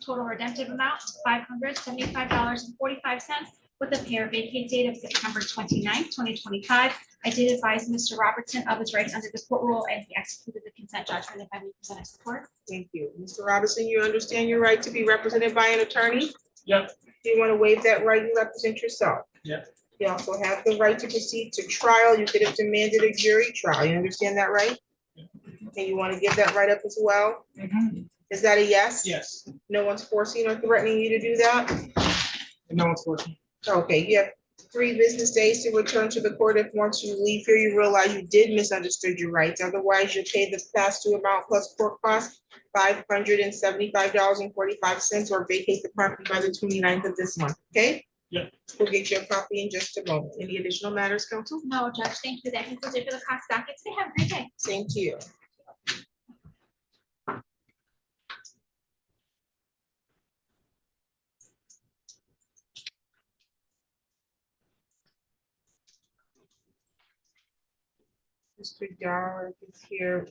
Total redemptive amount $575.45 with a pair vacate date of September 29th, 2025. I did advise Mr. Robertson of his rights under the court rule and he executed the consent judgment if I may present it to the court. Thank you. Mr. Robertson, you understand your right to be represented by an attorney? Yep. Do you want to waive that right and represent yourself? Yep. You also have the right to proceed to trial. You could have demanded a jury trial. You understand that, right? And you want to give that right up as well? Is that a yes? Yes. No one's forcing or threatening you to do that? No one's forcing. Okay, you have 3 business days to return to the court. If once you leave here, you realize you did misunderstood your rights. Otherwise, you'll pay the past due amount plus court costs, $575.45, or vacate the property by the 29th of this month, okay? Yeah. We'll get you a copy in just a moment. Any additional matters, counsel? No, Judge, thank you. That concludes it for the cost docket today. Have a great day. Same to you. Mr. Dar is here.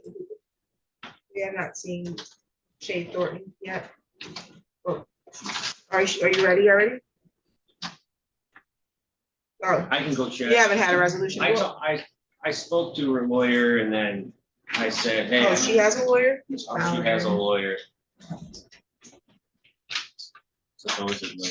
We have not seen Shay Thornton yet. Oh. Are you ready already? Oh, I can go check. you haven't had a resolution. I spoke to her lawyer and then I said, hey. Oh, she has a lawyer? She has a lawyer. Supposedly.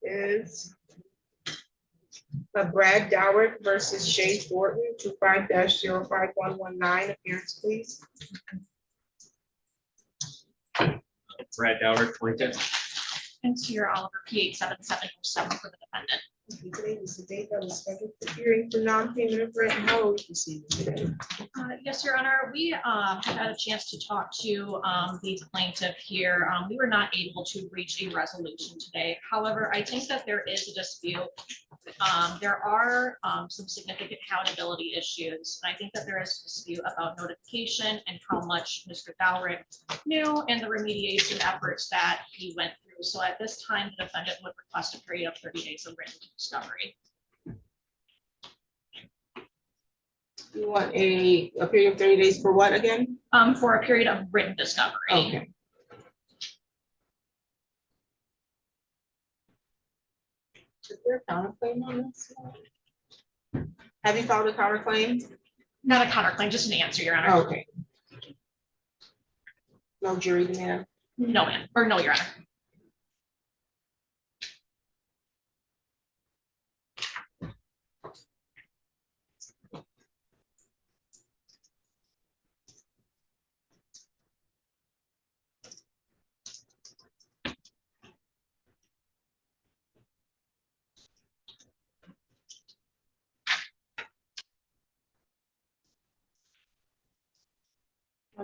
is Brad Dowrick versus Shay Thornton, 25-05119. Appearance, please. Brad Doward, plaintiff. And Sierra Oliver, PA 7707 for the defendant. Today was the date that was scheduled for hearing for non-payment of rent. How are we proceeding today? Yes, Your Honor, we have had a chance to talk to the plaintiff here. We were not able to reach a resolution today. However, I think that there is a dispute. There are some significant accountability issues. And I think that there is a dispute about notification and how much Mr. Dowrick knew and the remediation efforts that he went through. So at this time, the defendant would request a period of 30 days of written discovery. You want a period of 30 days for what again? For a period of written discovery. Okay. Is there a counterclaim on this? Have you filed a counterclaim? Not a counterclaim, just an answer, Your Honor. Okay. No jury demand? No, ma'am, or no, Your Honor.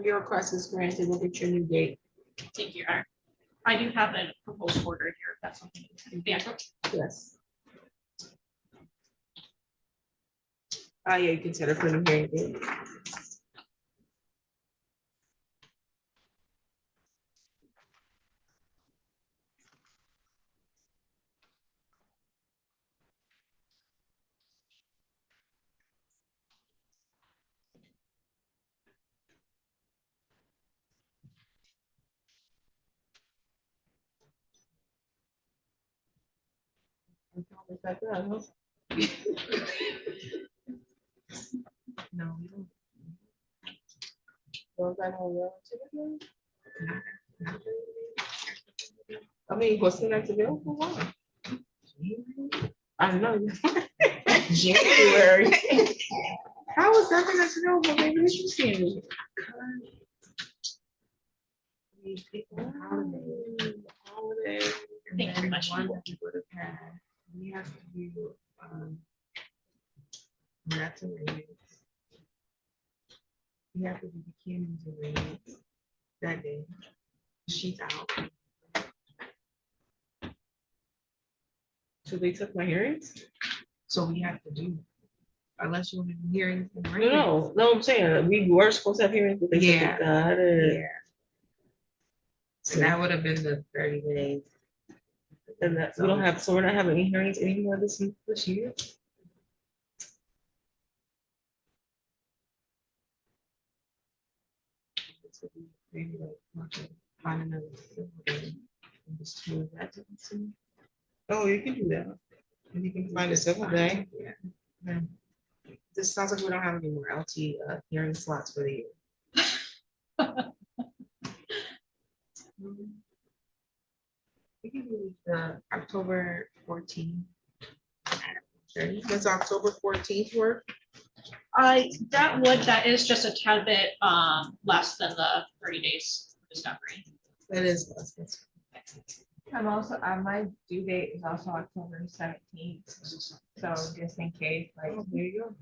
Your request is granted. We'll get your new date. Thank you, Your Honor. I do have a proposed order here, if that's something. Yeah. Yes. Yeah, you can set it for the hearing date. No, we don't. Was that on relative? I mean, what's the next available one? I know. January. How is that the next available? Maybe it's just January. Holiday. Thank you very much. One that we would have had, we have to do, that's a raise. We have to do the Cannon's raise that day. She's out. So they took my hearings? So we have to do, unless you want to do hearings. No, I'm saying, we were supposed to have hearings, but they said they got it. So that would have been the 30 days. And that, we don't have, so we're not having any hearings anymore this year? Maybe like, find another civil day and just move that to the city. Oh, you can do that. And you can find a civil day. Yeah. This sounds like we don't have any more LT hearing slots for the year. We can do October 14th. Does October 14th work? That is just a tad bit less than the 30 days discovery. That is less. I'm also, my due date is also October 17th, so just in case, like. Oh, there you go.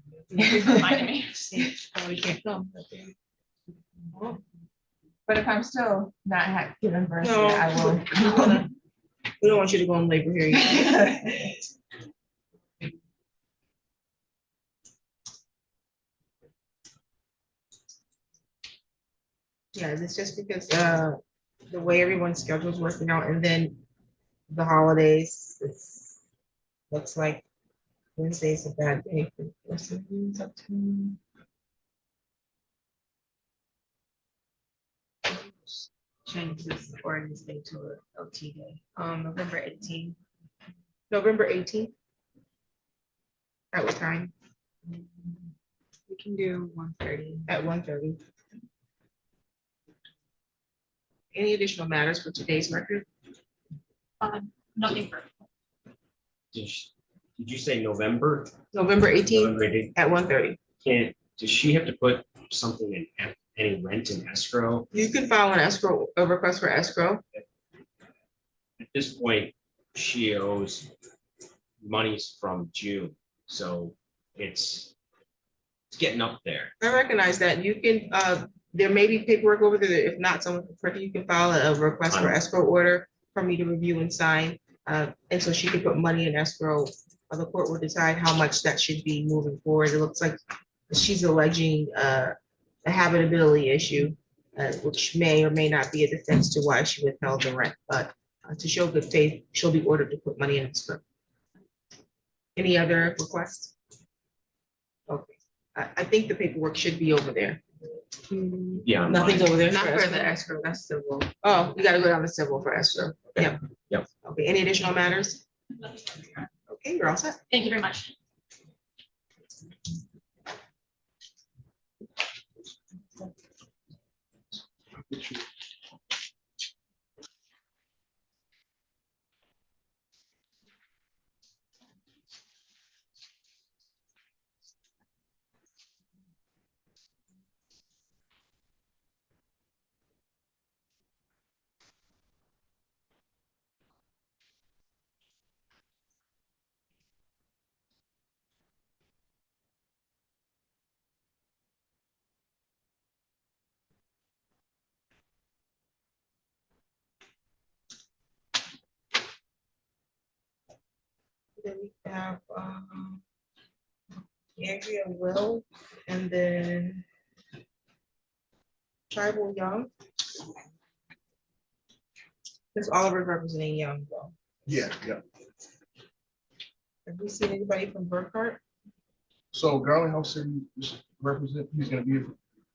Reminded me. Oh, you can't come. But if I'm still not given birth No, yet, I will. we don't want you to go in labor here yet. Yeah, it's just because the way everyone's schedule is working out, and then the holidays, looks like Wednesday's a bad day for the person. Up to change this ordinance day to a LT day. November 18th. November 18th. At what time? We can do 1:30. At 1:30. Any additional matters for today's record? Nothing further. did you say November? November 18th November 18th? at 1:30. Does she have to put something in, any rent in escrow? You can file an escrow, a request for escrow. At this point, she owes monies from June, so it's getting up there. I recognize that. You can, there may be paperwork over there. If not, someone can print it. You can file a request for escrow order for me to review and sign. And so she can put money in escrow. The court will decide how much that should be moving forward. It looks like she's alleging a habitability issue, which may or may not be a defense to why she withheld the rent. But to show good faith, she'll be ordered to put money in escrow. Any other requests? Okay, I think the paperwork should be over there. Yeah. Nothing's over there. Not for for the escrow, that's civil. Oh, you gotta go down to civil for escrow. Yeah. Yep. Okay, any additional matters? Okay, you're all set. Thank you very much. Then we have Andrea Will, and then Tribal Young. Because Oliver's representing Young though. Yeah, yeah. Have we seen anybody from Burkhart? So Garland Health said he's represent, he's gonna be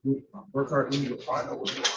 with Burkhart, we need to find out what's going on.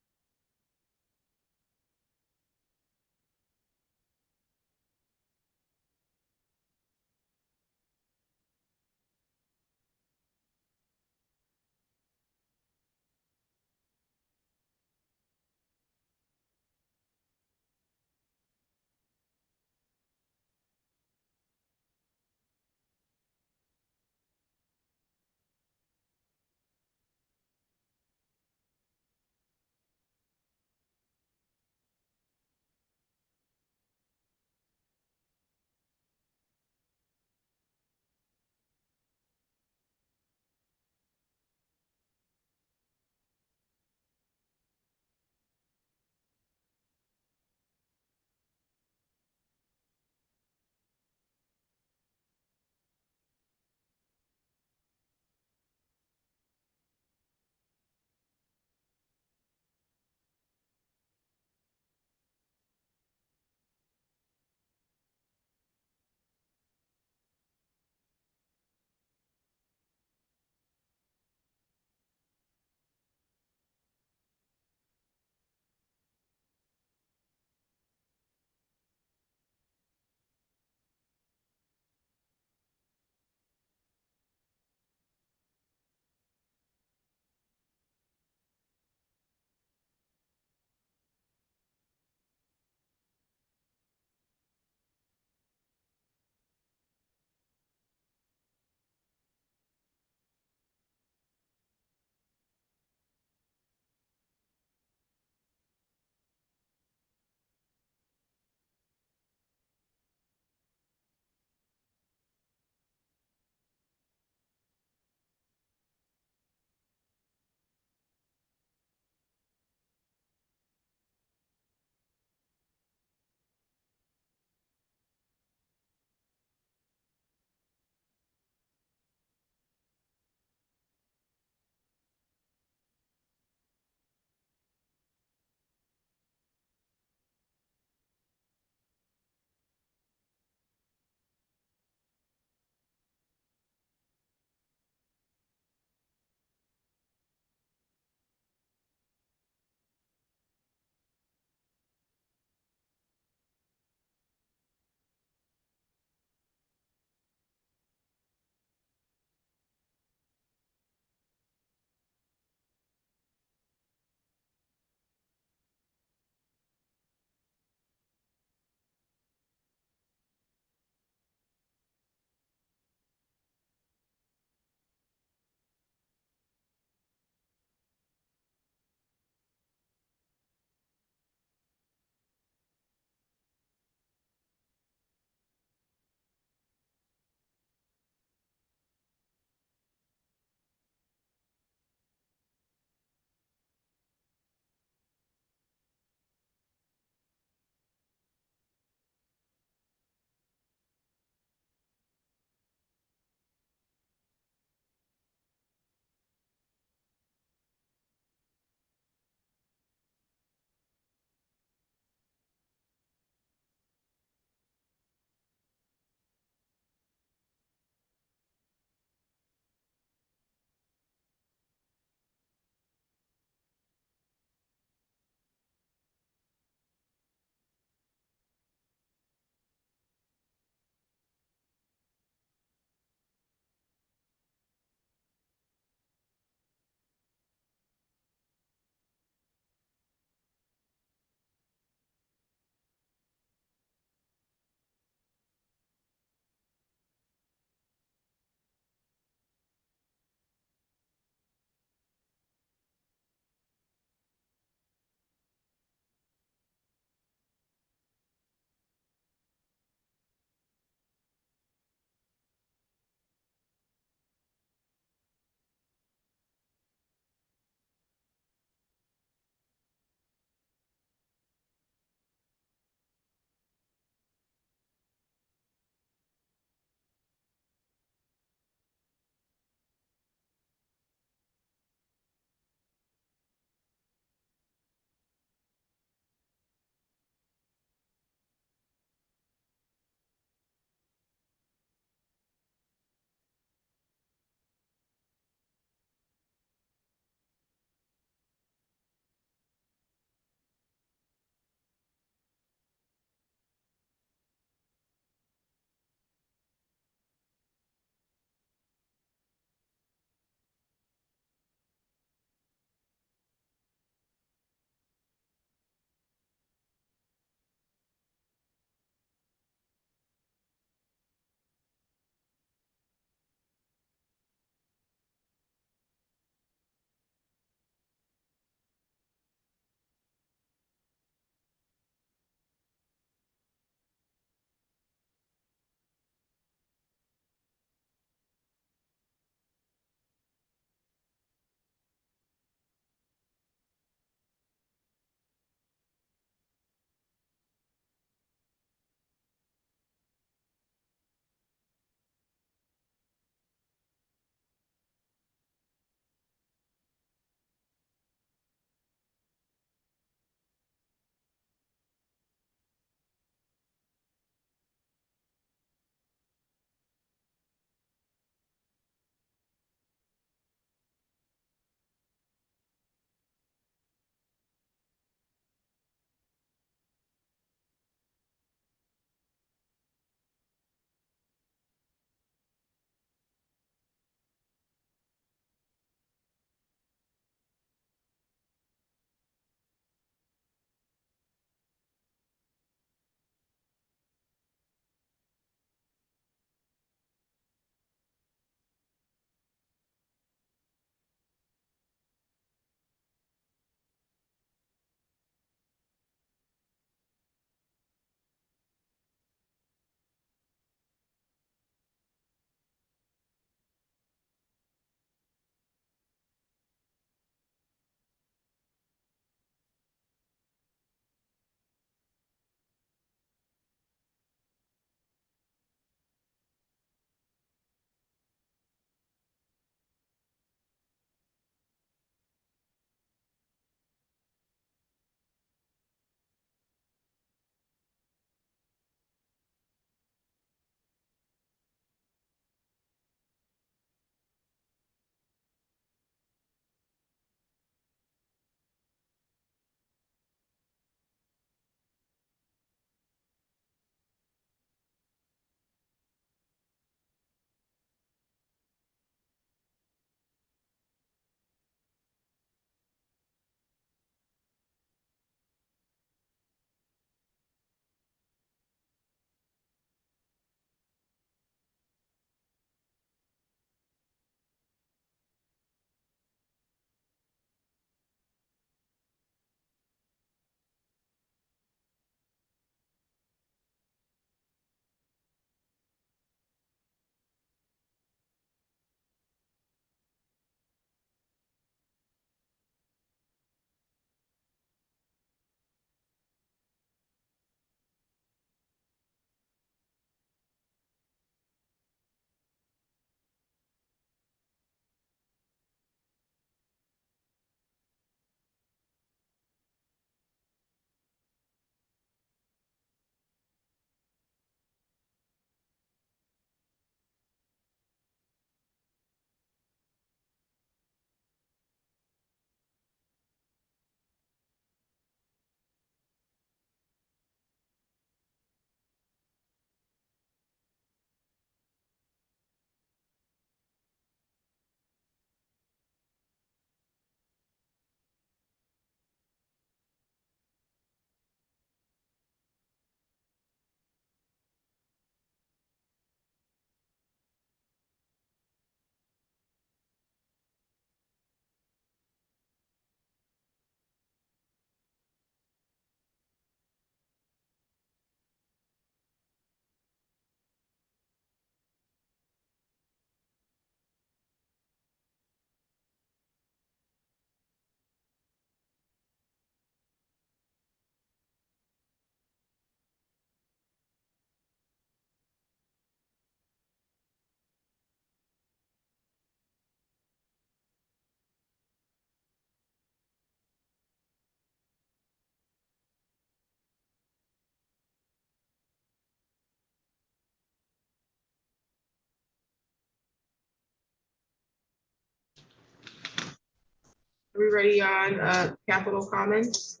Are we ready on capital comments?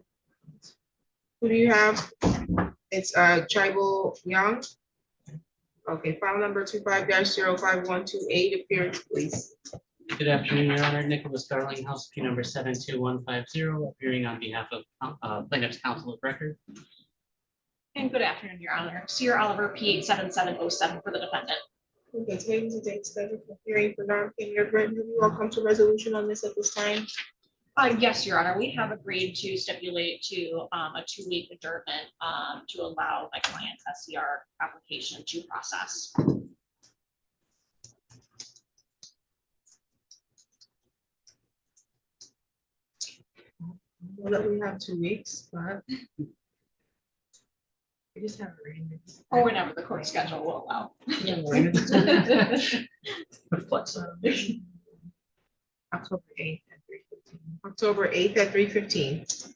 Who do you have? It's Tribal Young. Okay, file number 25-05128, appearance, please. Good afternoon, Your Honor. Nicholas Darlinghouse, P number 72150, appearing on behalf of plaintiff's counsel of record. And good afternoon, Your Honor. Sierra Oliver, P 87707 for the defendant. Okay, today was a date scheduled for hearing for non-payment of rent. Have you all come to resolution on this at this time? Yes, Your Honor. We have agreed to stipulate to a 2-week adjournment to allow my client's SCR application to process. Well, that we have 2 weeks, but we just have a reading. Or whenever the court schedule will allow. Flex on it. October 8th at 3:15. October 8th at 3:15.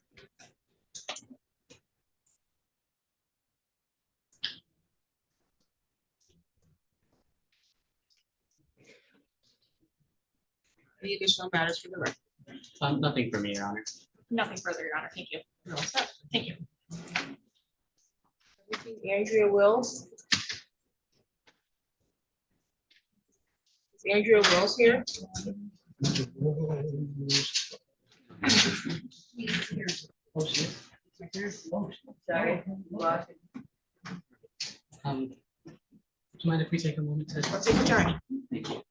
Any additional matters for the record? Nothing for me, Your Honor. Nothing further, Your Honor. Thank you. You're all set. Thank you. Andrea Wills. Is Andrea Wills here? Sorry. Do you mind if we take a moment to? I'll take your time. Thank you.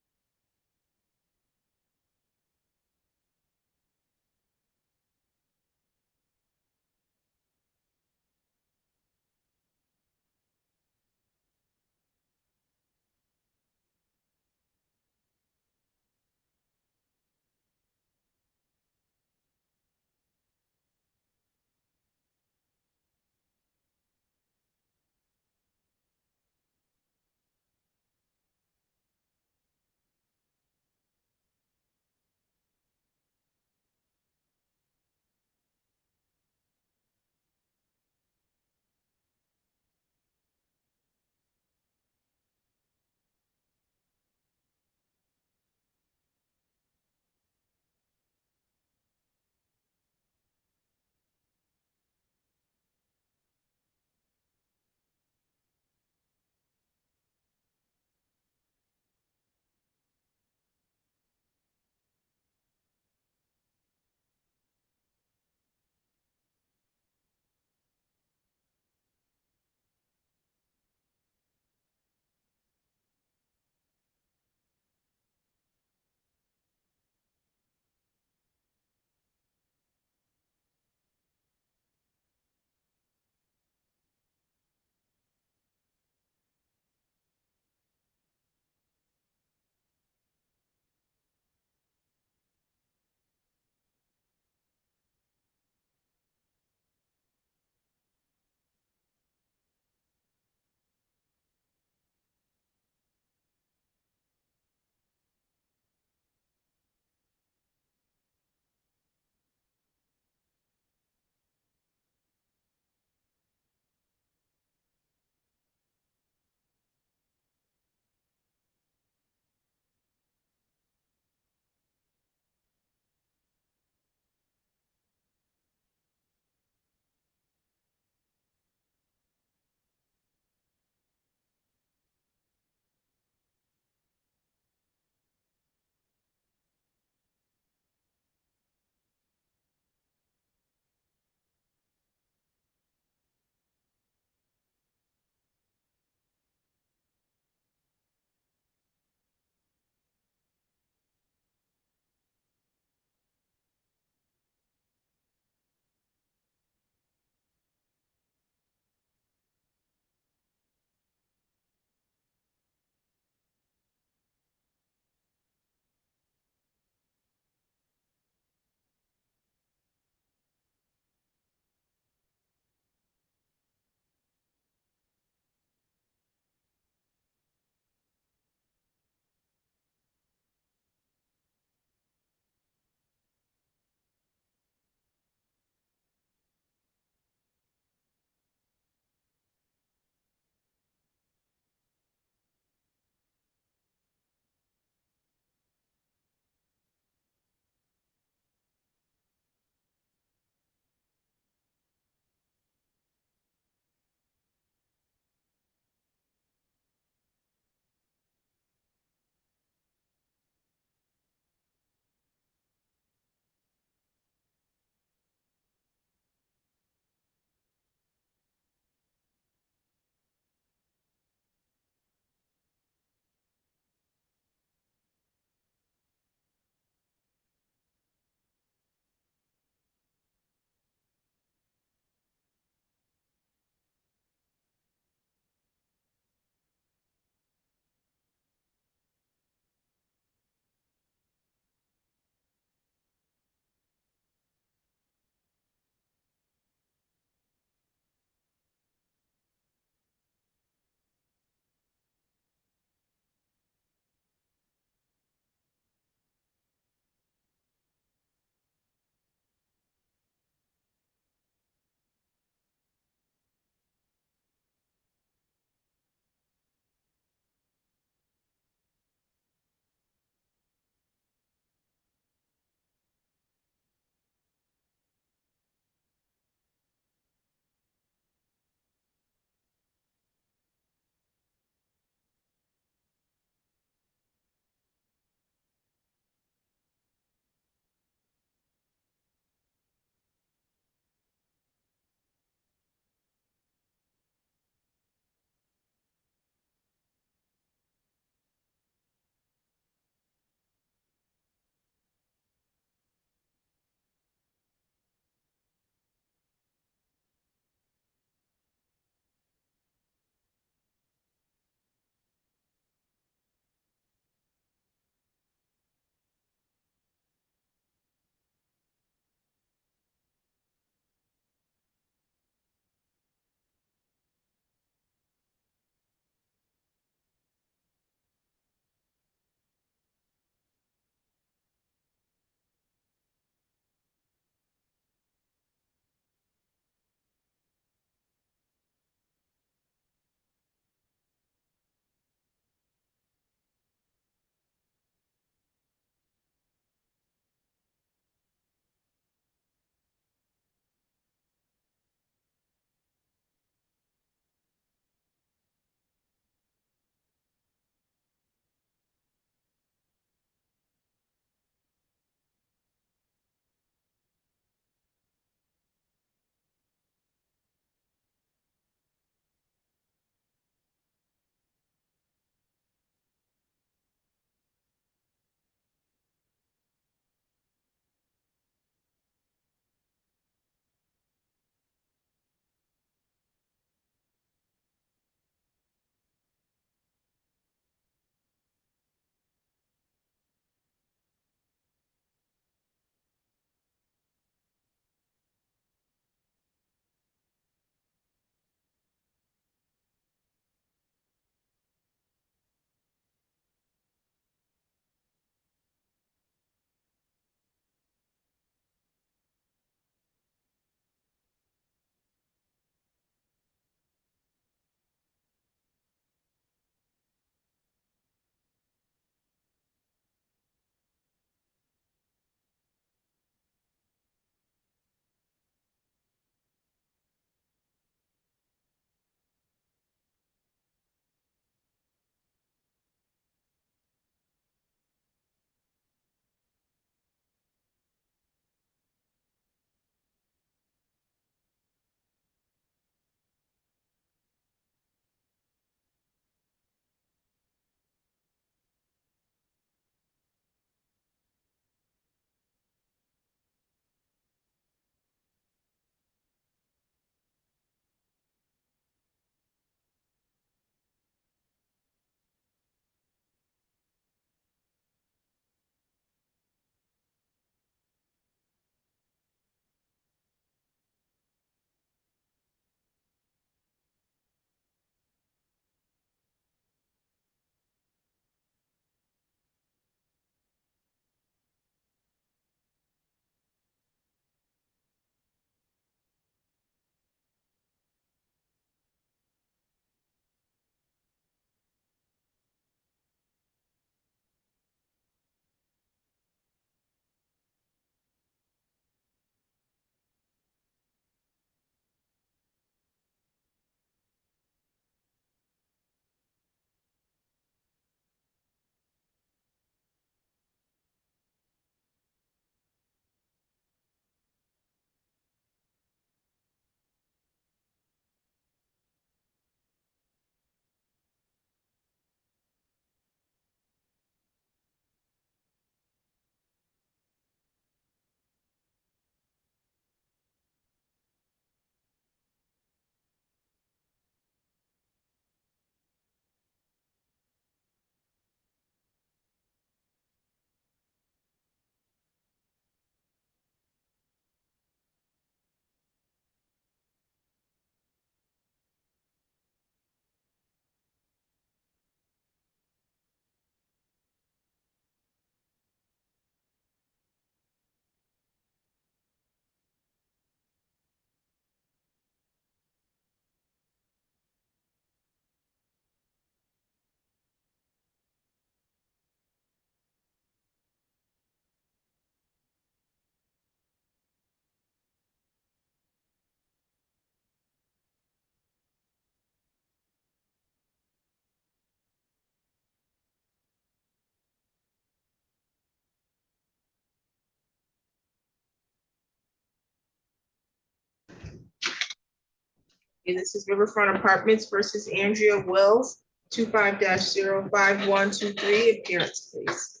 This is Riverfront Apartments versus Andrea Wells, 25-05123. Appearance, please.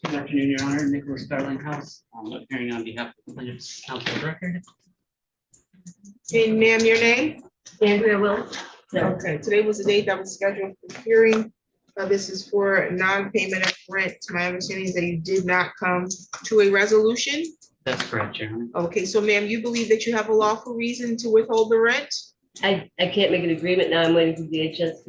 Good afternoon, Your Honor. Nicholas Starling House, appearing on behalf of the plaintiff's counsel of record. And ma'am, your name? Andrea Wills. Okay, today was the date that was scheduled for hearing. This is for non-payment of rent. My understanding is that you did not come to a resolution. That's correct, Your Honor. Okay, so ma'am, you believe that you have a lawful reason to withhold the rent? I can't make an agreement now. I'm waiting for DHS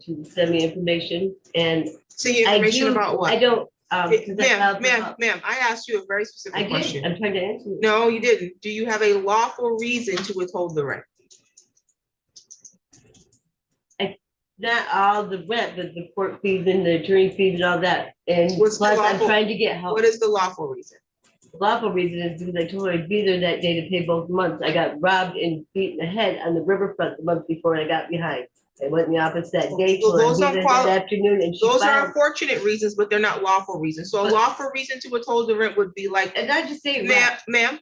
to send me information and. Send you information about what? I don't. Ma'am, I asked you a very specific question. I'm trying to answer. No, you didn't. Do you have a lawful reason to withhold the rent? Not all the rent, but the court fees and the attorney fees and all that. And What's the plus I'm lawful- trying to get help. What is the lawful reason? The lawful reason is because I told her I'd be there that day to pay both months. I got robbed and beat in the head on the riverfront the month before I got behind. I went in the office that day, Well, so those I are be there that afternoon and she Those are filed. unfortunate reasons, but they're not lawful reasons. So a lawful reason to withhold the rent would be like. And I just say, Ma'am,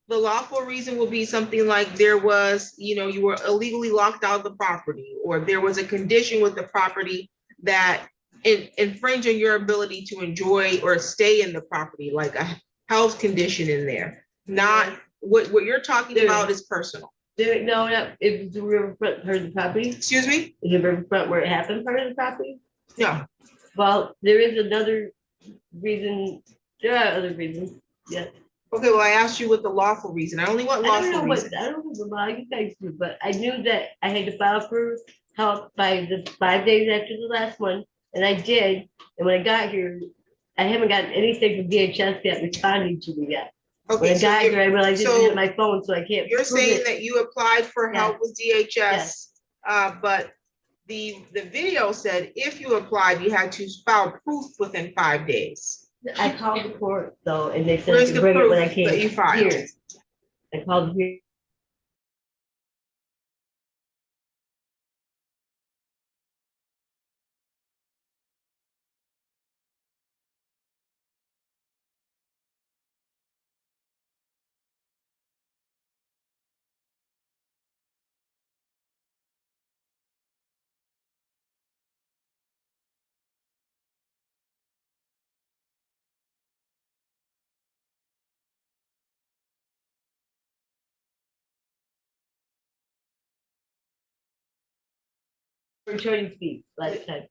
the lawful reason will be something like there was, you were illegally locked out of the property, or there was a condition with the property that infringe on your ability to enjoy or stay in the property, like a health condition in there. Not what you're talking about is personal. No, it was the riverfront part of the property. Excuse me? Is the riverfront where it happened part of the property? No. Well, there is another reason. There are other reasons. Yes. Okay, well, I asked you what the lawful reason. I only want lawful reason. I don't know the law you guys do, but I knew that I had to file for help by the 5 days after the last one, and I did. And when I got here, I haven't gotten anything from DHS yet responding to me yet. Okay, when I got here, I realized I didn't so have my phone, so I can't. You're prove saying it. that you applied for help with DHS, Yes. But the video said if you applied, you had to file proof within 5 days. I called the court though, and they said Where's to the bring it when I proof came that you filed? here. I called here. For attorney fees last time.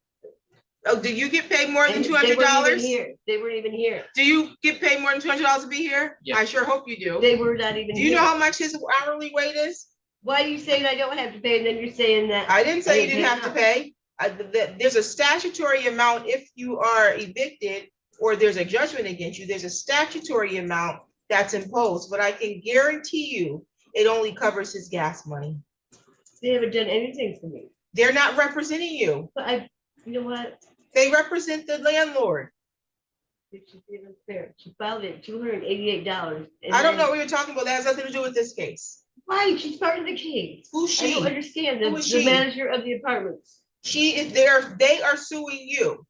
Oh, did you get paid more than And $200? They weren't even here. Do you get paid more than $200 to be here? Yes. I sure hope you do. They were not even Do you here. know how much his hourly rate is? Why are you saying I don't have to pay, and then you're saying that? I didn't say you didn't pay have to enough? pay. There's a statutory amount if you are evicted or there's a judgment against you, there's a statutory amount that's imposed, but I can guarantee you it only covers his gas money. They haven't done anything for me. They're not representing you. But you know what? They represent the landlord. She's being unfair. She filed it $288. I don't know what you're talking about. That has nothing to do with this case. Why? She's part of the case. Who's she? I don't understand. Who is The she? manager of the apartments. She is there. They are suing you.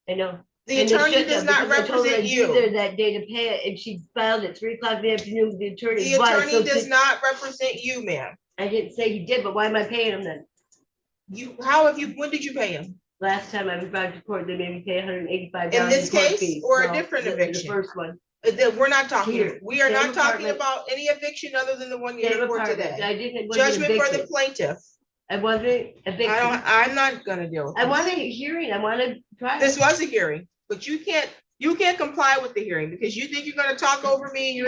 I know. The And they attorney shouldn't does have, not because I told her represent I'd be you. there that day to pay it, and she filed at 3 o'clock in the afternoon with the attorney. The Why? attorney So does she- not represent you, ma'am. I didn't say he did, but why am I paying him then? When did you pay him? Last time I was back to court, they made me pay $185. In this court case fees. or a No, different the eviction? first one. We're not talking, Here, we are same not talking apartment. about any eviction other than the one you're Same here for apartment. today. I wasn't Judgment for the evicted. plaintiff. I wasn't evicted. I'm not gonna deal with I this. want a hearing. I want to try. This was a hearing, but you can't comply with the hearing because you think you're gonna talk over me,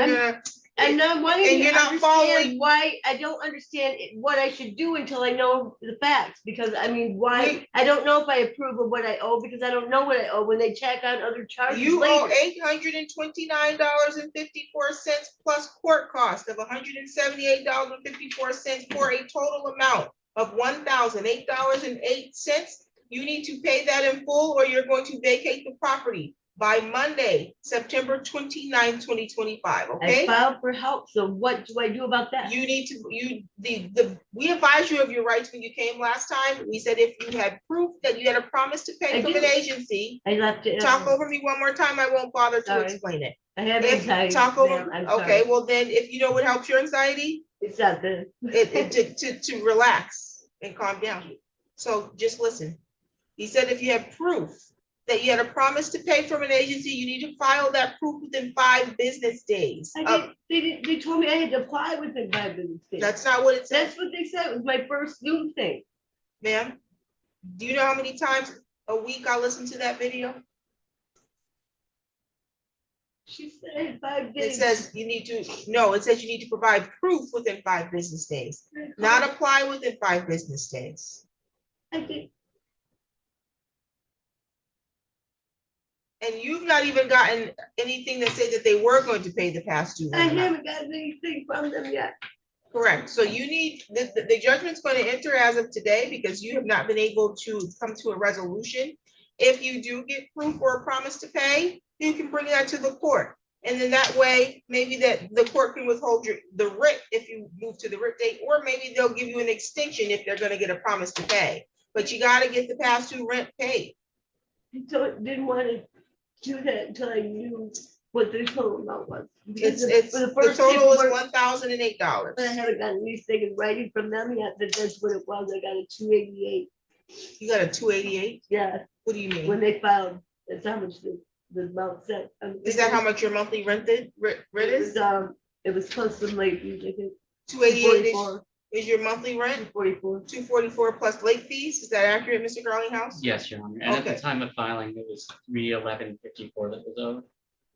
I'm not wanting and to you're not understand following. why. I don't understand what I should do until I know the facts, because I mean, why? I don't know if I approve of what I owe, because I don't know what I owe when they check on other charges You later. owe $829.54 plus court cost of $178.54 for a total amount of $1,008.08. You need to pay that in full or you're going to vacate the property by Monday, September 29th, 2025, okay? I filed for help, so what do I do about that? You need to, we advised you of your rights when you came last time. We said if you had proof that you had a promise to pay I from do. an agency. I left it. Talk over me one more time, I won't bother to Sorry. explain it. I have If- anxiety. Talk over, ma'am, I'm okay, sorry. well then, if you know what helps your anxiety, It's not the. To relax and calm down. So just listen. He said if you have proof that you had a promise to pay from an agency, you need to file that proof within 5 business days. They told me I had to apply within 5 business days. That's not what it says. That's what they said. It was my first Zoom thing. Ma'am, do you know how many times a week I listen to that video? She said 5 days. It says you need to, no, it says you need to provide proof within 5 business days, not apply within 5 business days. I did. And you've not even gotten anything that said that they were going to pay the past due. I haven't gotten anything from them yet. Correct. So you need, the judgment's going to enter as of today because you have not been able to come to a resolution. If you do get proof or a promise to pay, you can bring that to the court. And then that way, maybe that the court can withhold the writ if you move to the writ date, or maybe they'll give you an extension if they're going to get a promise to pay. But you got to get the past due rent paid. So didn't want to do that until I knew what the total amount was. The total is $1,008. But I haven't gotten anything in writing from them yet, that that's what it was. I got a 288. You got a 288? Yeah. What do you mean? When they filed, that's how much the amount said. Is that how much your monthly rent is? It was plus some late fees, I think. 288 is your monthly rent? 244. 244 plus late fees. Is that accurate, Mr. Garlinghouse? Yes, Your Honor. And at the time of filing, it was 311.54 that was owed.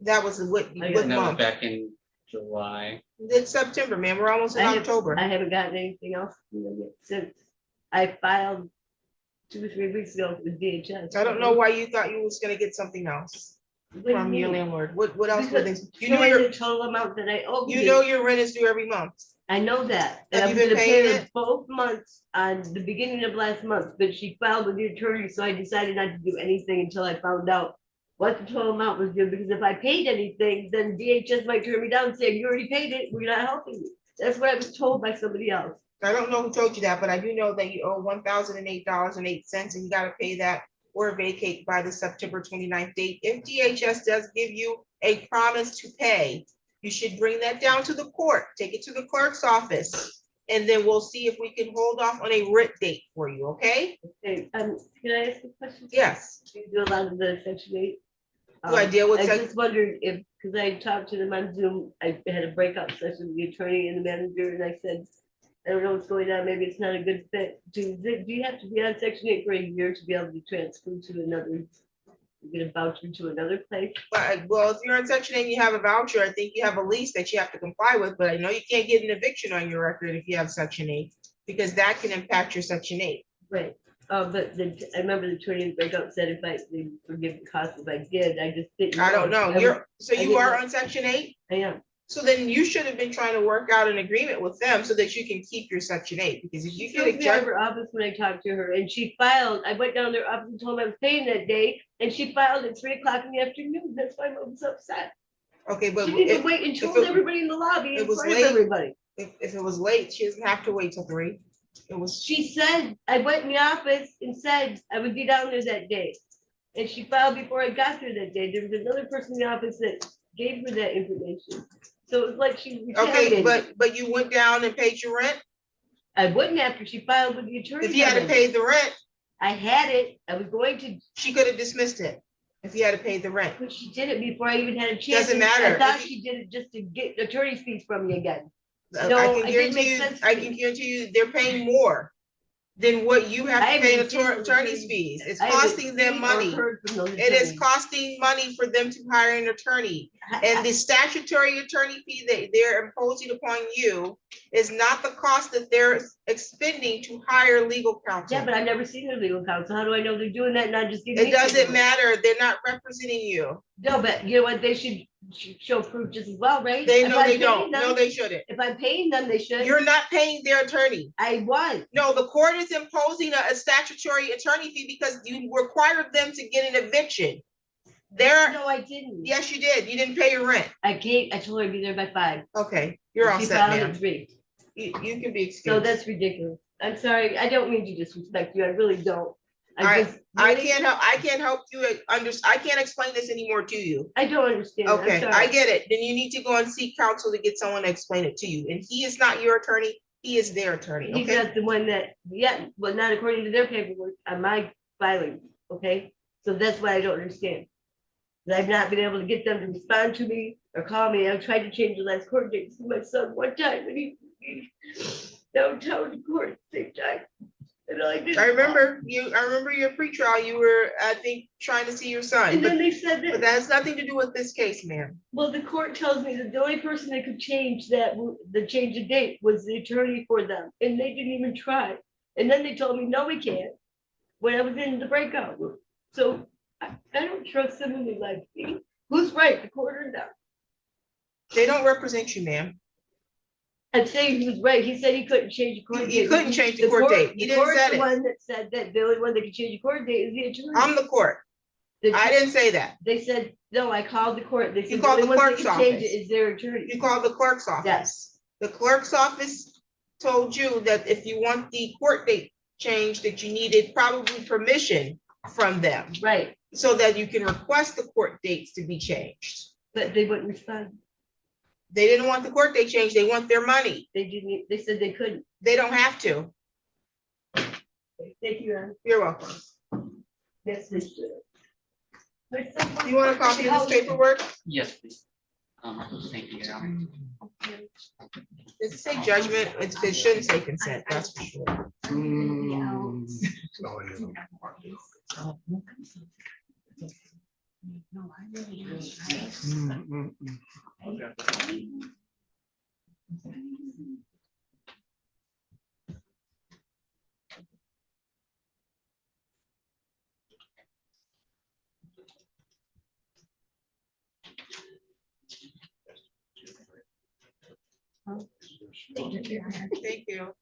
That was what And that was month? back in July. It's September, man. We're almost in October. I haven't gotten anything else from them yet since I filed 2 or 3 weeks ago with DHS. I don't know why you thought you was gonna get something else from your landlord. What else were they? You know your total amount that I owe. You know your rent is due every month. I know that. And Have I you was been gonna paying pay her it? both months on the beginning of last month, but she filed with the attorney, so I decided not to do anything until I found out what the total amount was due, because if I paid anything, then DHS might turn me down saying, you already paid it, we're not helping you. That's what I was told by somebody else. I don't know who told you that, but I do know that you owe $1,008.08, and you gotta pay that or vacate by the September 29th date. If DHS does give you a promise to pay, you should bring that down to the court, take it to the clerk's office, and then we'll see if we can hold off on a writ date for you, okay? Okay, can I ask a question? Yes. Do you do a lot of the Section 8? Do I deal with I sec- just wondered if, because I talked to them on Zoom, I had a breakout session with the attorney and the manager, and I said, I don't know what's going on, maybe it's not a good fit. Do you have to be on Section 8 for a year to be able to transfer to another, get a voucher to another place? Well, if you're in Section 8 and you have a voucher, I think you have a lease that you have to comply with, but I know you can't get an eviction on your record if you have Section 8, because that can impact your Section 8. Right. But I remember the attorney in the breakout said if they forgive the cost if I did, I just didn't. I don't know. You are on Section 8? I am. So then you should have been trying to work out an agreement with them so that you can keep your Section 8, because if you She get took a me out of judge. her office when I talked to her, and she filed, I went down to her office and told them I was paying that day, and she filed at 3 o'clock in the afternoon. That's why I was upset. Okay, but She didn't even wait and told everybody in the lobby in front of everybody. If it was late, she doesn't have to wait till 3. It was. She said, I went in the office and said I would be down there that day. And she filed before I got there that day. There was another person in the office that gave her that information. So it was like she. Okay, but you went down and paid your rent? I wouldn't after she filed with the attorney. If you had to pay the rent. I had it. I was going to. She could have dismissed it if you had to pay the rent. But she did it before I even had a chance. Doesn't matter. I thought she did it just to get attorney's fees from me again. I No, can it didn't make guarantee you, sense to I me. can guarantee you they're paying more than what you have I to pay haven't seen those attorney's attorneys. fees. It's I haven't costing them seen or money. heard from those It is attorneys. costing money for them to hire an attorney. And the statutory attorney fee that they're imposing upon you is not the cost that they're expending to hire legal counsel. Yeah, but I've never seen their legal counsel. How do I know they're doing that and not just giving me? It doesn't paperwork? matter. They're not representing you. No, but you know what? They should show proof just as well, right? They If know I'm they paying don't. them- No, they shouldn't. If I'm paying them, they should. You're not paying their attorney. I was. No, the court is imposing a statutory attorney fee because you required them to get an eviction. No, I didn't. Yes, you did. You didn't pay your rent. I told her I'd be there by 5. Okay, you're all She set, filed ma'am. at 3. You can be excused. So that's ridiculous. I'm sorry. I don't mean to disrespect you. I really don't. I can't help you I can't explain this anymore to you. I don't understand. I'm Okay, sorry. I get it. Then you need to go and seek counsel to get someone to explain it to you. And he is not your attorney, he is their attorney, He's okay? not the one that, yeah, but not according to their paperwork on my filing, okay? So that's why I don't understand. That I've not been able to get them to respond to me or call me. I've tried to change the last court date to my son one time and he downtown to court at the same time. And I didn't. I remember your pretrial, you were, I think, trying to see your son. And then they said But that, that has nothing to do with this case, ma'am. well, the court tells me that the only person that could change that, the change of date was the attorney for them, and they didn't even try. And then they told me, no, we can't, when I was in the breakout room. So I don't trust someone like me. Who's right, the court or not? They don't represent you, ma'am. I'm saying he was right. He said he couldn't change the court date. He couldn't change the court date. He The didn't court's say the it. one that said that the only one that could change the court date is the attorney. I'm the court. I didn't say that. They said, no, I called the court. They said called the the only one that clerk's can change office. it is their attorney. You called the clerk's office. Yes. The clerk's office told you that if you want the court date changed, that you needed probably permission from them. Right. So that you can request the court dates to be changed. But they wouldn't respond. They didn't want the court date changed. They want their money. They didn't, they said they couldn't. They don't have to. Thank you, Your Honor. You're welcome. Yes, they should. You want a copy of this paperwork? Yes, please. Thank you, Your Honor. Does it say judgment? It shouldn't say consent, that's for sure. Thank you.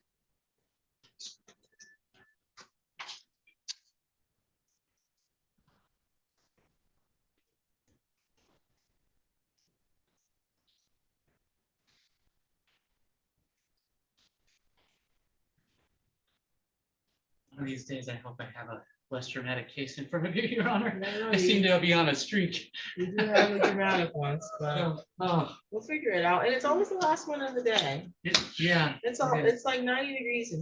One of these days, I hope I have a less dramatic case in front of you, Your Honor. I seem to be on a streak. You do have the dramatic ones, but Oh, we'll figure it out. And it's always the last one of the day. yeah. It's all, it is. it's like 90 degrees in